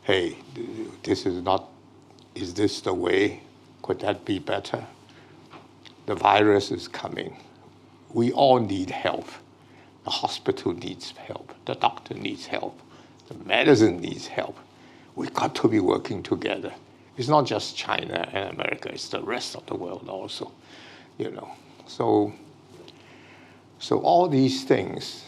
Speaker 2: hey, is this the way? Could that be better? The virus is coming. We all need help. The hospital needs help. The doctor needs help. The medicine needs help. We've got to be working together. It's not just China and America, it's the rest of the world also, So all these things,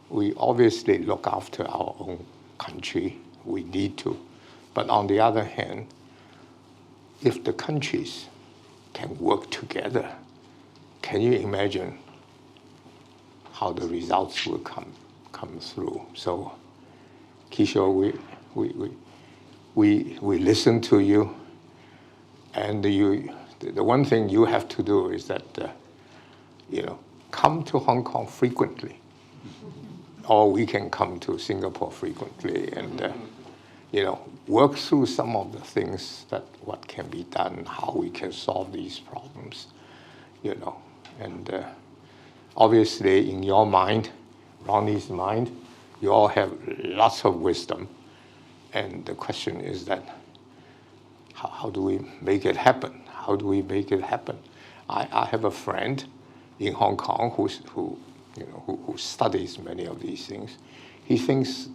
Speaker 2: we obviously look after our own country. We need to. But on the other hand, if the countries can work together, can you imagine how the results will come through? So, Kishore, we listen to you, and the one thing you have to do is that come to Hong Kong frequently, or we can come to Singapore frequently, and work through some of the things that what can be done, how we can solve these problems, and obviously in your mind, Ronnie's mind, you all have lots of wisdom, and the question is that how do we make it happen? How do we make it happen? I have a friend in Hong Kong who studies many of these things. He thinks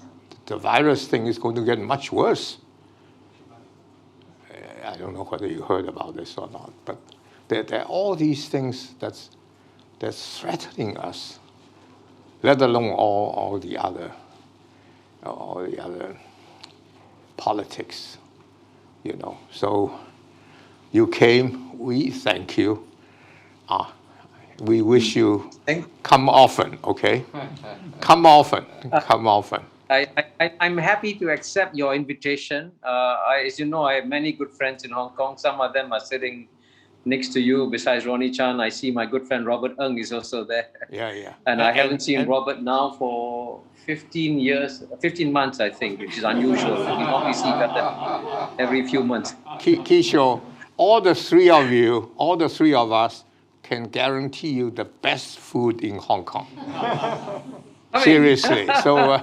Speaker 2: the virus thing is going to get much worse. I don't know whether you heard about this or not, but there are all these things that's threatening us, let alone all the other politics, So you came, we thank you. We wish you come often, okay? Come often.
Speaker 3: I'm happy to accept your invitation. As you know, I have many good friends in Hong Kong. Some of them are sitting next to you. Besides Ronnie Chan, I see my good friend Robert Ng is also there.
Speaker 2: Yeah.
Speaker 3: And I haven't seen Robert now for 15 months, I think, which is unusual. We normally see each other every few months.
Speaker 2: Kishore, all the three of us can guarantee you the best food in Hong Kong. Seriously. So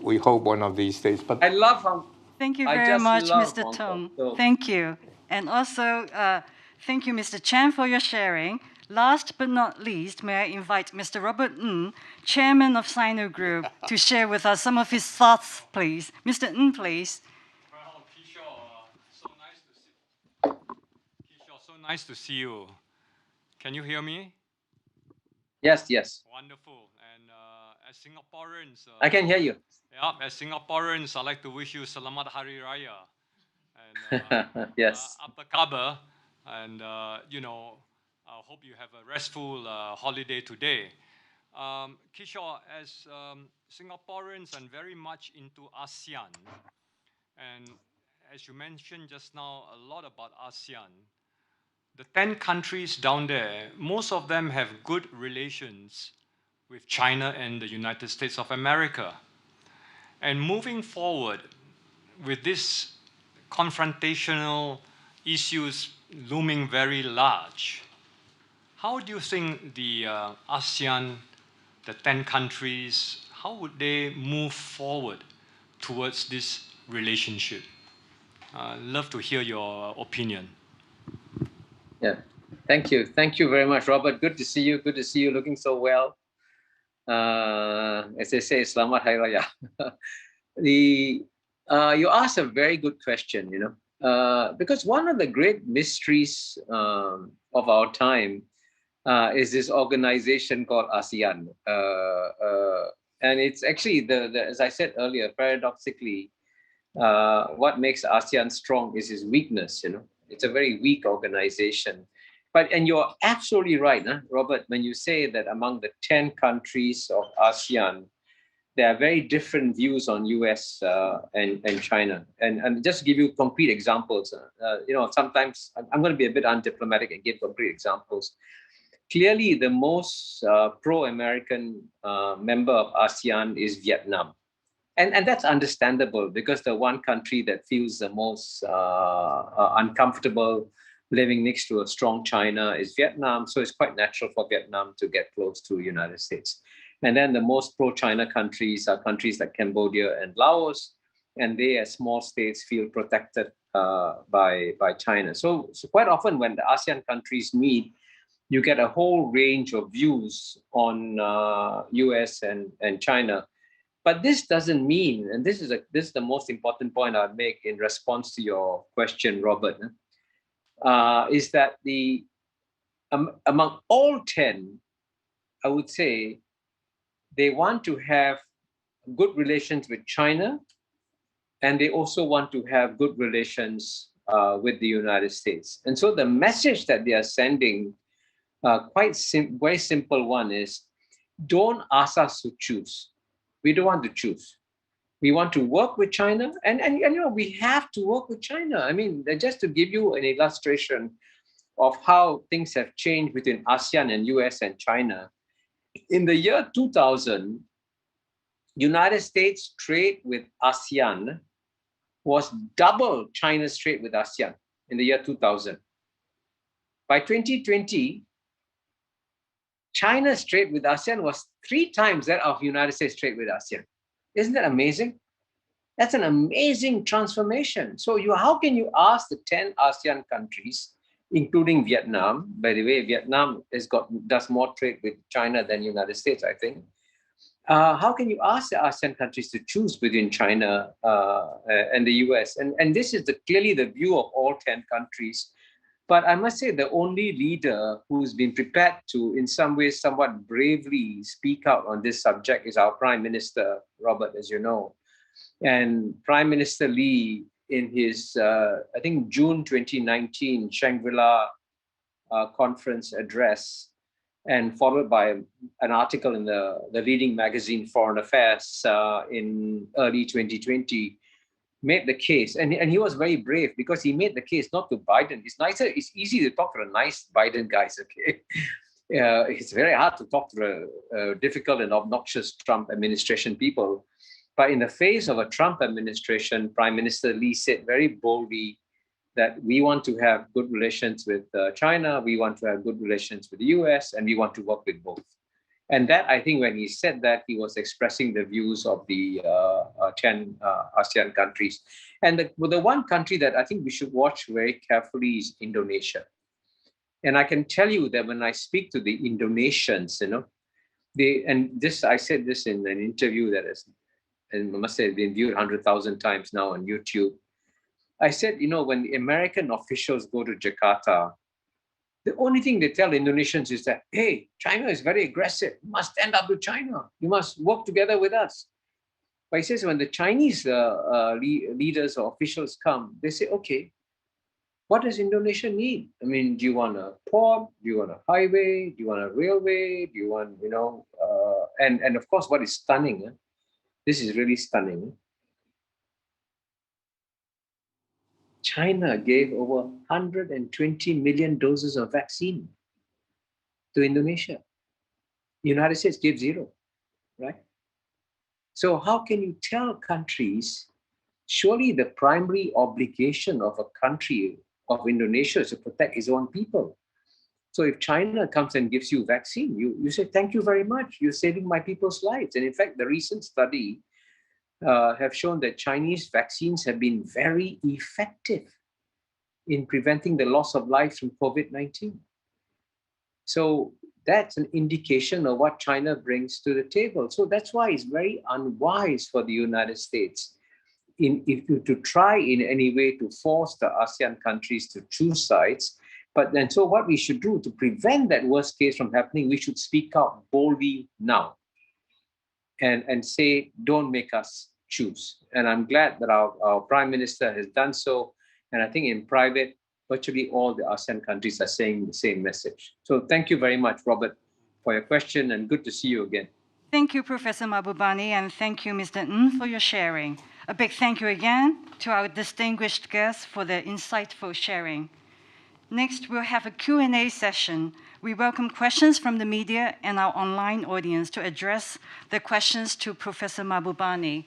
Speaker 2: we hope one of these days. But
Speaker 3: I love Hong Kong.
Speaker 1: Thank you very much, Mr. Tung. Thank you. And also, thank you, Mr. Chan, for your sharing. Last but not least, may I invite Mr. Robert Ng, Chairman of Sino Group, to share with us some of his thoughts, please. Mr. Ng, please.
Speaker 6: Well, Kishore, so nice to see you. Can you hear me?
Speaker 3: Yes.
Speaker 6: Wonderful. And as Singaporeans...
Speaker 3: I can hear you.
Speaker 6: Yeah, as Singaporeans, I'd like to wish you Selamat Hari Raya. And,
Speaker 3: yes.
Speaker 6: Apa khabar? And, I hope you have a restful holiday today. Kishore, as Singaporeans and very much into ASEAN, and as you mentioned just now, a lot about ASEAN, the 10 countries down there, most of them have good relations with China and the United States of America. And moving forward with this confrontational issues looming very large, how do you think the ASEAN, the 10 countries, how would they move forward towards this relationship? Love to hear your opinion.
Speaker 3: Yeah, thank you. Thank you very much, Robert. Good to see you. Good to see you looking so well. As they say, Selamat Hari Raya. You asked a very good question, because one of the great mysteries of our time is this organization called ASEAN. And it's actually, as I said earlier, paradoxically, what makes ASEAN strong is its weakness, It's a very weak organization. And you're absolutely right, Robert, when you say that among the 10 countries of ASEAN, there are very different views on US and China. And just to give you concrete examples, sometimes I'm going to be a bit undiplomatic and give concrete examples. Clearly, the most pro-American member of ASEAN is Vietnam. And that's understandable because the one country that feels the most uncomfortable living next to a strong China is Vietnam. So it's quite natural for Vietnam to get close to the United States. And then the most pro-China countries are countries like Cambodia and Laos. And they, as small states, feel protected by China. So quite often when the ASEAN countries meet, you get a whole range of views on US and China. But this doesn't mean, and this is the most important point I'd make in response to your question, Robert, is that among all 10, I would say they want to have good relations with China, and they also want to have good relations with the United States. And so the message that they are sending, very simple one is, don't ask us to choose. We don't want to choose. We want to work with China, and you know, we have to work with China. I mean, just to give you an illustration of how things have changed between ASEAN and US and China. In the year 2000, United States trade with ASEAN was double China's trade with ASEAN in the year 2000. By 2020, China's trade with ASEAN was 3 times that of United States trade with ASEAN. Isn't that amazing? That's an amazing transformation. So how can you ask the 10 ASEAN countries, including Vietnam? By the way, Vietnam does more trade with China than United States, I think. How can you ask the ASEAN countries to choose between China and the US? And this is clearly the view of all 10 countries. But I must say the only leader who's been prepared to, in some ways, somewhat bravely speak out on this subject is our Prime Minister, Robert, as you know. And Prime Minister Lee, in his, I think, June 2019 Shangri-La conference address, and followed by an article in the leading magazine Foreign Affairs in early 2020, made the case, and he was very brave because he made the case not to Biden. It's easy to talk to the nice Biden guys, okay? It's very hard to talk to the difficult and obnoxious Trump administration people. But in the face of a Trump administration, Prime Minister Lee said very boldly that we want to have good relations with China, we want to have good relations with the US, and we want to work with both. And that, I think, when he said that, he was expressing the views of the 10 ASEAN countries. And the one country that I think we should watch very carefully is Indonesia. And I can tell you that when I speak to the Indonesians, you know, I said this in an interview that is, and I must say, been viewed 100,000 times now on YouTube. I said, you know, when the American officials go to Jakarta, the only thing they tell Indonesians is that, hey, China is very aggressive. You must stand up to China. You must work together with us. But he says when the Chinese leaders or officials come, they say, okay, what does Indonesia need? I mean, do you want a port? Do you want a highway? Do you want a railway? Do you want, you know, and of course, what is stunning, this is really stunning. China gave over 120 million doses of vaccine to Indonesia. The United States gave 0, right? So how can you tell countries, surely the primary obligation of a country of Indonesia is to protect its own people. So if China comes and gives you vaccine, you say, thank you very much, you're saving my people's lives. And in fact, the recent study have shown that Chinese vaccines have been very effective in preventing the loss of life from COVID-19. So that's an indication of what China brings to the table. So that's why it's very unwise for the United States to try in any way to force the ASEAN countries to choose sides. But then, so what we should do to prevent that worst case from happening, we should speak out boldly now and say, don't make us choose. And I'm glad that our Prime Minister has done so. And I think in private, virtually all the ASEAN countries are saying the same message. So thank you very much, Robert, for your question, and good to see you again.
Speaker 1: Thank you, Professor Mahbubani, and thank you, Mr. Ng, for your sharing. A big thank you again to our distinguished guests for their insightful sharing. Next, we'll have a Q&A session. We welcome questions from the media and our online audience to address the questions to Professor Mahbubani.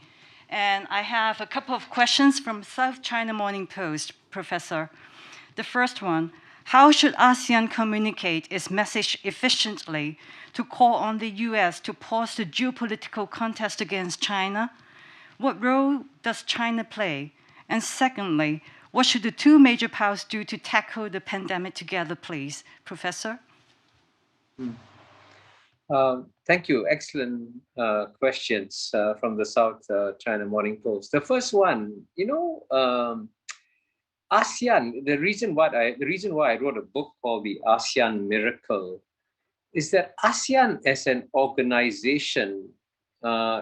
Speaker 1: And I have a couple of questions from South China Morning Post, Professor. The first one, how should ASEAN communicate its message efficiently to call on the US to pause the geopolitical contest against China? What role does China play? And secondly, what should the two major powers do to tackle the pandemic together, please? Professor?
Speaker 3: Thank you. Excellent questions from the South China Morning Post. The first one, you know, ASEAN. The reason why I wrote a book called The ASEAN Miracle is that ASEAN as an organization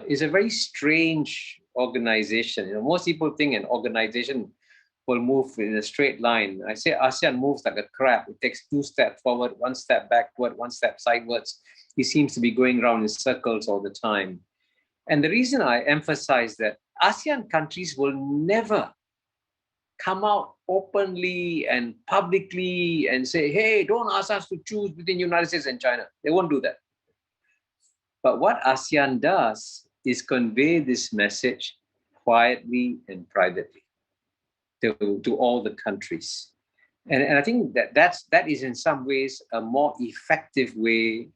Speaker 3: is a very strange organization. You know, most people think an organization will move in a straight line. I say ASEAN moves like a crab. It takes 2 steps forward, 1 step backward, 1 step sideways. It seems to be going around in circles all the time. And the reason I emphasize that ASEAN countries will never come out openly and publicly and say, hey, don't ask us to choose between United States and China. They won't do that. But what ASEAN does is convey this message quietly and privately to all the countries. And I think that is in some ways a more effective way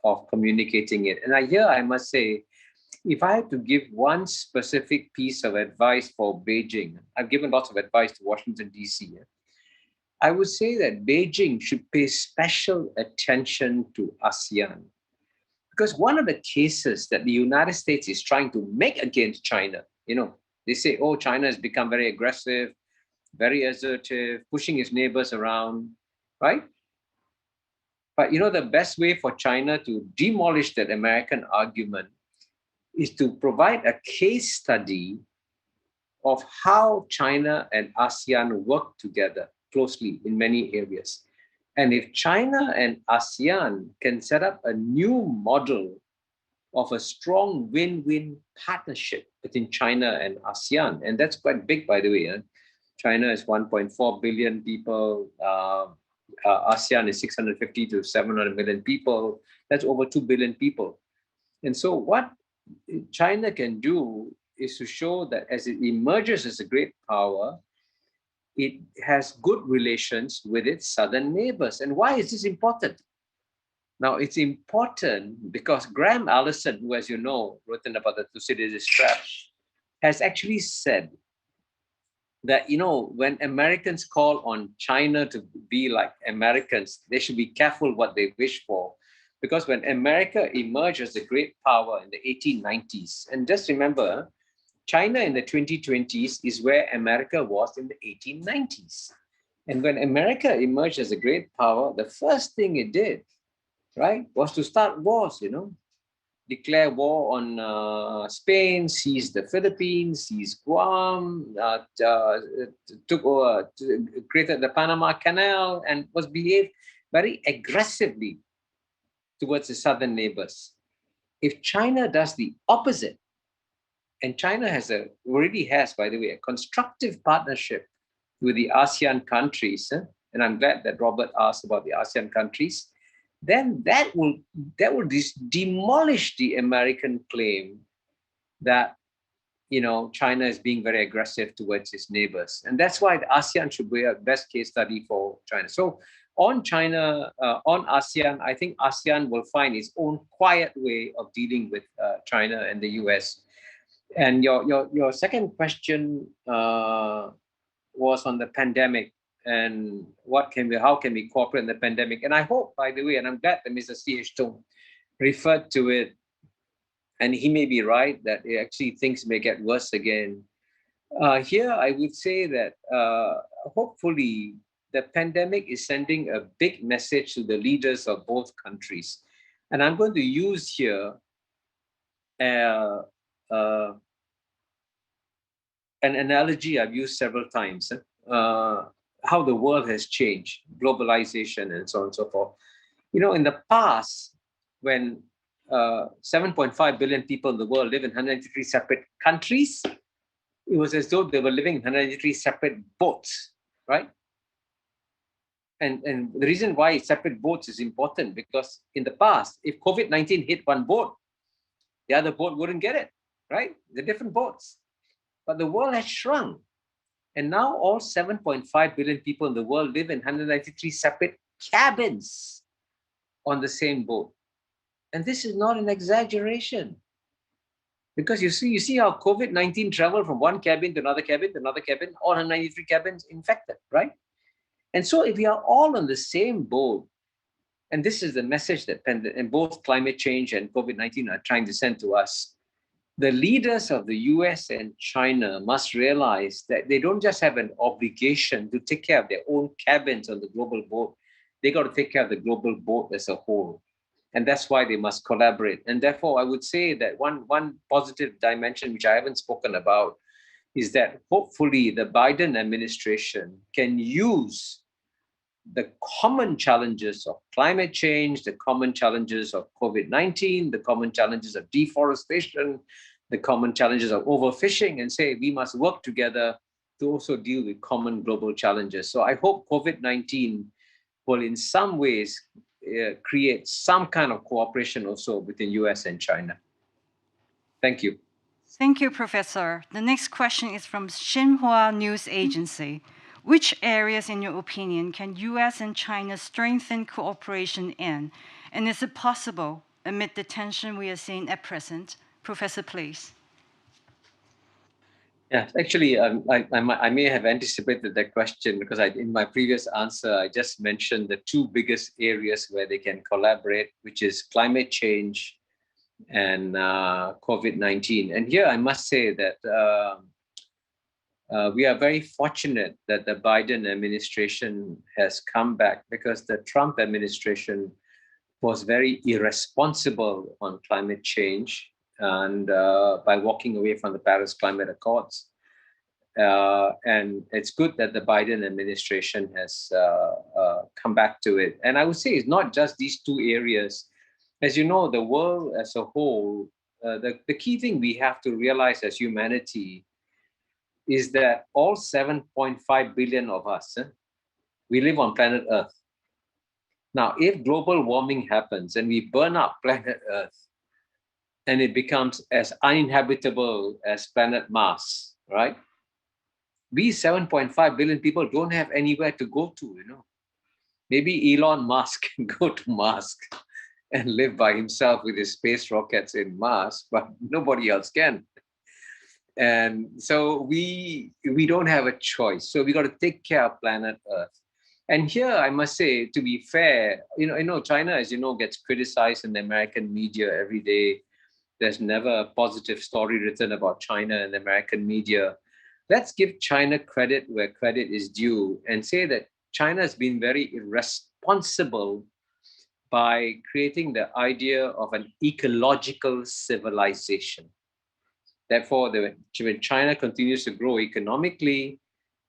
Speaker 3: of communicating it. And I must say, if I had to give one specific piece of advice for Beijing, I've given lots of advice to Washington, D.C. I would say that Beijing should pay special attention to ASEAN. Because one of the cases that the United States is trying to make against China, you know, they say, oh, China has become very aggressive, very assertive, pushing its neighbors around, right? But you know, the best way for China to demolish that American argument is to provide a case study of how China and ASEAN work together closely in many areas. And if China and ASEAN can set up a new model of a strong win-win partnership between China and ASEAN, and that's quite big, by the way. China is 1.4 billion people. ASEAN is 650 to 700 million people. That's over 2 billion people. And so what China can do is to show that as it emerges as a great power, it has good relations with its southern neighbors. And why is this important? Now, it's important because Graham Allison, who, as you know, written about the Thucydides trap, has actually said that, you know, when Americans call on China to be like Americans, they should be careful what they wish for. Because when America emerged as a great power in the 1890s, and just remember, China in the 2020s is where America was in the 1890s. And when America emerged as a great power, the first thing it did, right, was to start wars, you know, declare war on Spain, seize the Philippines, seize Guam, took over, created the Panama Canal, and was behaved very aggressively towards the southern neighbors. If China does the opposite, and China already has, by the way, a constructive partnership with the ASEAN countries, and I'm glad that Robert asked about the ASEAN countries, then that will demolish the American claim that, you know, China is being very aggressive towards its neighbors. And that's why the ASEAN should be a best case study for China. So on China, on ASEAN, I think ASEAN will find its own quiet way of dealing with China and the US. And your second question was on the pandemic and how can we cooperate in the pandemic? And I hope, by the way, and I'm glad that Mr. C.H. Tung referred to it, and he may be right that actually things may get worse again. Here, I would say that hopefully the pandemic is sending a big message to the leaders of both countries. And I'm going to use here an analogy I've used several times, how the world has changed, globalization and so on and so forth. You know, in the past, when 7.5 billion people in the world live in 193 separate countries, it was as though they were living in 193 separate boats, right? And the reason why separate boats is important, because in the past, if COVID-19 hit one boat, the other boat wouldn't get it, right? They're different boats. But the world has shrunk. And now all 7.5 billion people in the world live in 193 separate cabins on the same boat. And this is not an exaggeration. Because you see how COVID-19 traveled from one cabin to another cabin, all 193 cabins infected, right? And so if we are all on the same boat, and this is the message that and both climate change and COVID-19 are trying to send to us, the leaders of the US and China must realize that they don't just have an obligation to take care of their own cabins on the global boat. They got to take care of the global boat as a whole. And that's why they must collaborate. And therefore, I would say that one positive dimension, which I haven't spoken about, is that hopefully the Biden administration can use the common challenges of climate change, the common challenges of COVID-19, the common challenges of deforestation, the common challenges of overfishing, and say we must work together to also deal with common global challenges. So I hope COVID-19 will in some ways create some kind of cooperation also between US and China. Thank you.
Speaker 1: Thank you, Professor. The next question is from Xinhua News Agency. Which areas, in your opinion, can US and China strengthen cooperation in? And is it possible amid the tension we are seeing at present? Professor, please.
Speaker 3: Yeah, actually, I may have anticipated that question because in my previous answer, I just mentioned the two biggest areas where they can collaborate, which is climate change and COVID-19. And here I must say that we are very fortunate that the Biden administration has come back, because the Trump administration was very irresponsible on climate change and by walking away from the Paris Climate Accords. And it's good that the Biden administration has come back to it. And I would say it's not just these two areas. As you know, the world as a whole, the key thing we have to realize as humanity is that all 7.5 billion of us, we live on planet Earth. Now, if global warming happens and we burn up planet Earth and it becomes as uninhabitable as planet Mars, right? We 7.5 billion people don't have anywhere to go to, you know. Maybe Elon Musk can go to Mars and live by himself with his space rockets in Mars, but nobody else can. And so we don't have a choice. So we got to take care of planet Earth. And here I must say, to be fair, you know, China, as you know, gets criticized in the American media every day. There's never a positive story written about China in the American media. Let's give China credit where credit is due and say that China has been very irresponsible by creating the idea of an ecological civilization. Therefore, when China continues to grow economically,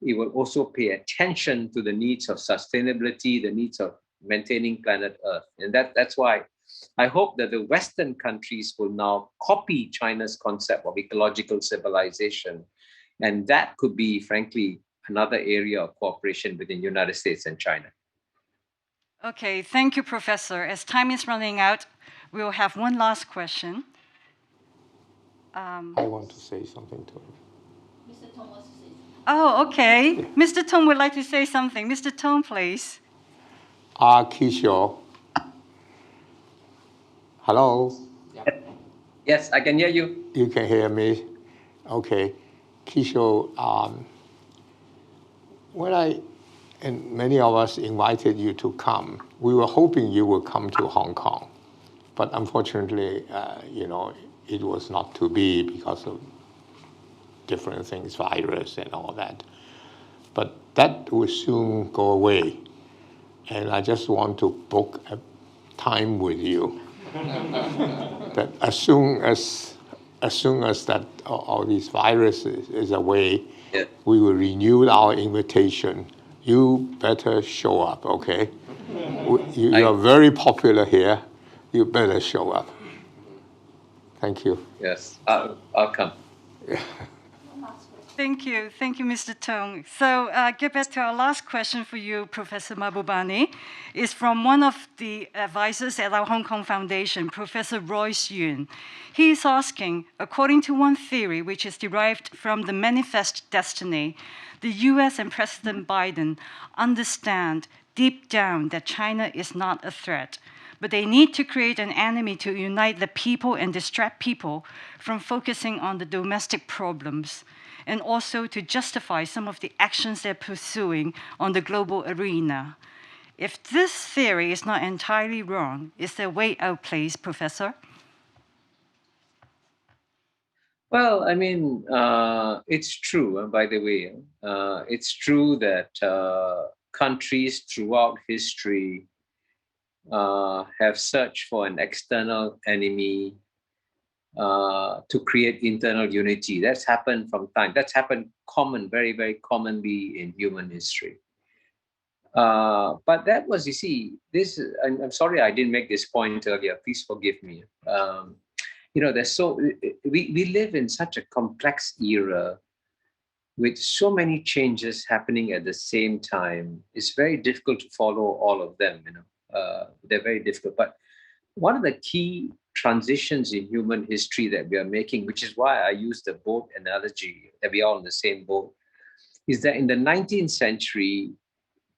Speaker 3: it will also pay attention to the needs of sustainability, the needs of maintaining planet Earth. And that's why I hope that the Western countries will now copy China's concept of ecological civilization. And that could be, frankly, another area of cooperation between the United States and China.
Speaker 1: Okay, thank you, Professor. As time is running out, we'll have one last question.
Speaker 2: I want to say something to him.
Speaker 1: Mr. Tong wants to say something. Oh, okay. Mr. Tong would like to say something. Mr. Tong, please.
Speaker 2: Kishore. Hello?
Speaker 3: Yes, I can hear you.
Speaker 2: You can hear me? Okay. Kishore, when and many of us invited you to come, we were hoping you would come to Hong Kong. But unfortunately, you know, it was not to be because of different things, virus and all that. But that will soon go away. And I just want to book a time with you. That as soon as that all these viruses is away,
Speaker 3: Yeah.
Speaker 2: we will renew our invitation. You better show up, okay? You are very popular here. You better show up. Thank you.
Speaker 3: Yes, I'll come.
Speaker 1: Thank you, Mr. Tong. So get back to our last question for you, Professor Mahbubani, is from one of the advisors at our Hong Kong Foundation, Professor Royce Yun. He is asking, according to one theory which is derived from the Manifest Destiny, the US and President Biden understand deep down that China is not a threat, but they need to create an enemy to unite the people and distract people from focusing on the domestic problems, and also to justify some of the actions they're pursuing on the global arena. If this theory is not entirely wrong, is there a way out, please, Professor?
Speaker 3: Well, I mean, it's true, by the way. It's true that countries throughout history have searched for an external enemy to create internal unity. That's happened that's happened very, very commonly in human history. But that was, you see, I'm sorry I didn't make this point earlier, please forgive me. We live in such a complex era with so many changes happening at the same time. It's very difficult to follow all of them, they're very difficult. But one of the key transitions in human history that we are making, which is why I use the boat analogy, that we are all in the same boat, is that in the 19th century,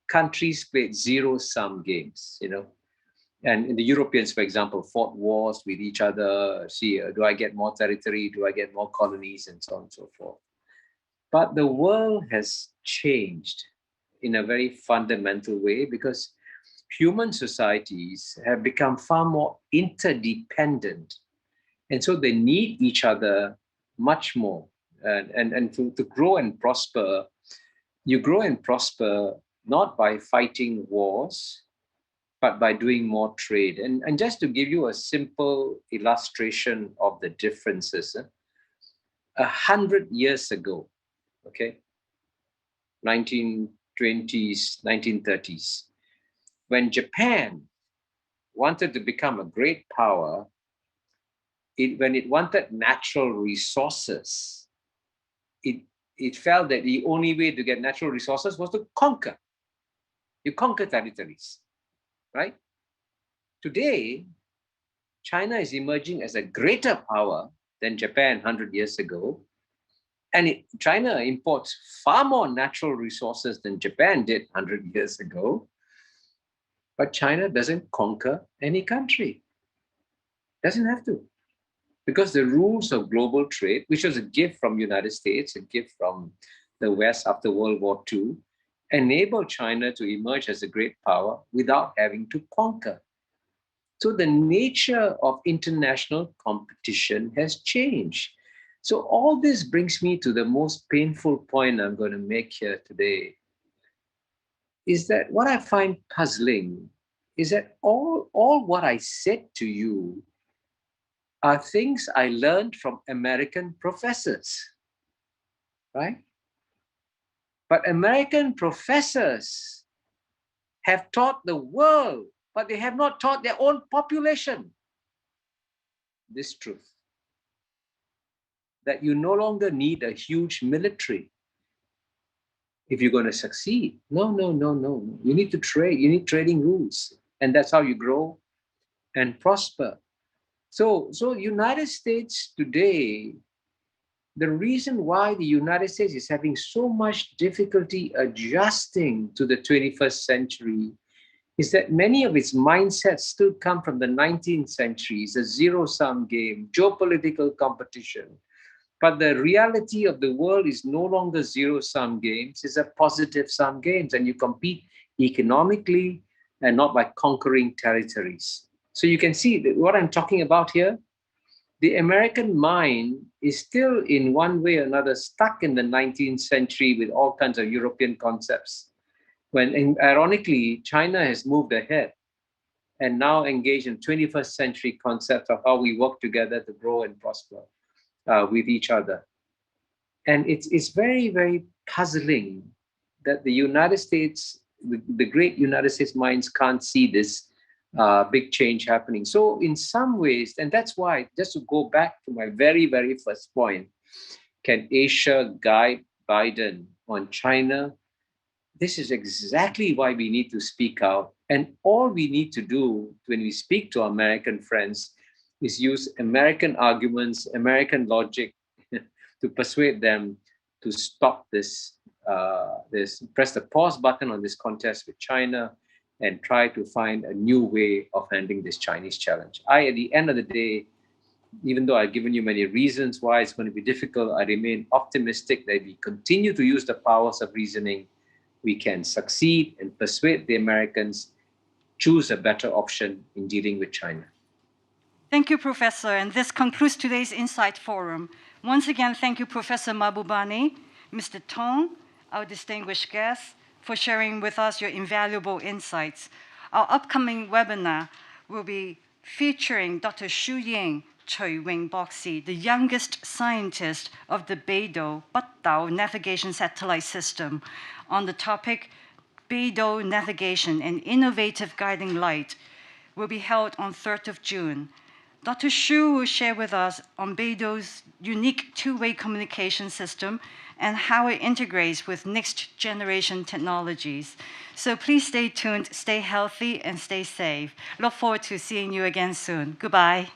Speaker 3: countries played zero-sum games, And the Europeans, for example, fought wars with each other. Do I get more territory? Do I get more colonies? And so on and so forth. But the world has changed in a very fundamental way because human societies have become far more interdependent. And so they need each other much more. And to grow and prosper, you grow and prosper not by fighting wars, but by doing more trade. And just to give you a simple illustration of the differences, 100 years ago, 1920s, 1930s, when Japan wanted to become a great power, when it wanted natural resources, it felt that the only way to get natural resources was to conquer. You conquer territories, right? Today, China is emerging as a greater power than Japan 100 years ago. And China imports far more natural resources than Japan did 100 years ago. But China doesn't conquer any country. Doesn't have to. Because the rules of global trade, which was a gift from the United States, a gift from the West after World War II, enable China to emerge as a great power without having to conquer. So the nature of international competition has changed. So all this brings me to the most painful point I'm going to make here today, is that what I find puzzling is that all what I said to you are things I learned from American professors, right? But American professors have taught the world, but they have not taught their own population this truth, that you no longer need a huge military if you're going to succeed. No. You need to trade. You need trading rules. And that's how you grow and prosper. So United States today, the reason why the United States is having so much difficulty adjusting to the 21st century is that many of its mindsets still come from the 19th century. It's a zero-sum game, geopolitical competition. But the reality of the world is no longer zero-sum games, it's a positive-sum games, and you compete economically and not by conquering territories. So you can see that what I'm talking about here, the American mind is still in one way or another stuck in the 19th century with all kinds of European concepts. When ironically, China has moved ahead and now engaged in 21st century concepts of how we work together to grow and prosper with each other. And it's very, very puzzling that the United States, the great United States minds can't see this big change happening. So in some ways, and that's why, just to go back to my very, very first point, can Asia guide Biden on China? This is exactly why we need to speak out. And all we need to do when we speak to American friends is use American arguments, American logic to persuade them to stop this, press the pause button on this contest with China and try to find a new way of handling this Chinese challenge. At the end of the day, even though I've given you many reasons why it's going to be difficult, I remain optimistic that if we continue to use the powers of reasoning, we can succeed and persuade the Americans choose a better option in dealing with China.
Speaker 1: Thank you, Professor. And this concludes today's Insight Forum. Once again, thank you, Professor Mahbubani, Mr. Tong, our distinguished guests, for sharing with us your invaluable insights. Our upcoming webinar will be featuring Dr. Shu Ying Chui Wing Boxi, the youngest scientist of the Beidou Battao navigation satellite system, on the topic Beidou Navigation, an Innovative Guiding Light, will be held on 3rd of June. Dr. Shu will share with us on Beidou's unique two-way communication system and how it integrates with next generation technologies. So please stay tuned, stay healthy, and stay safe. Look forward to seeing you again soon. Goodbye.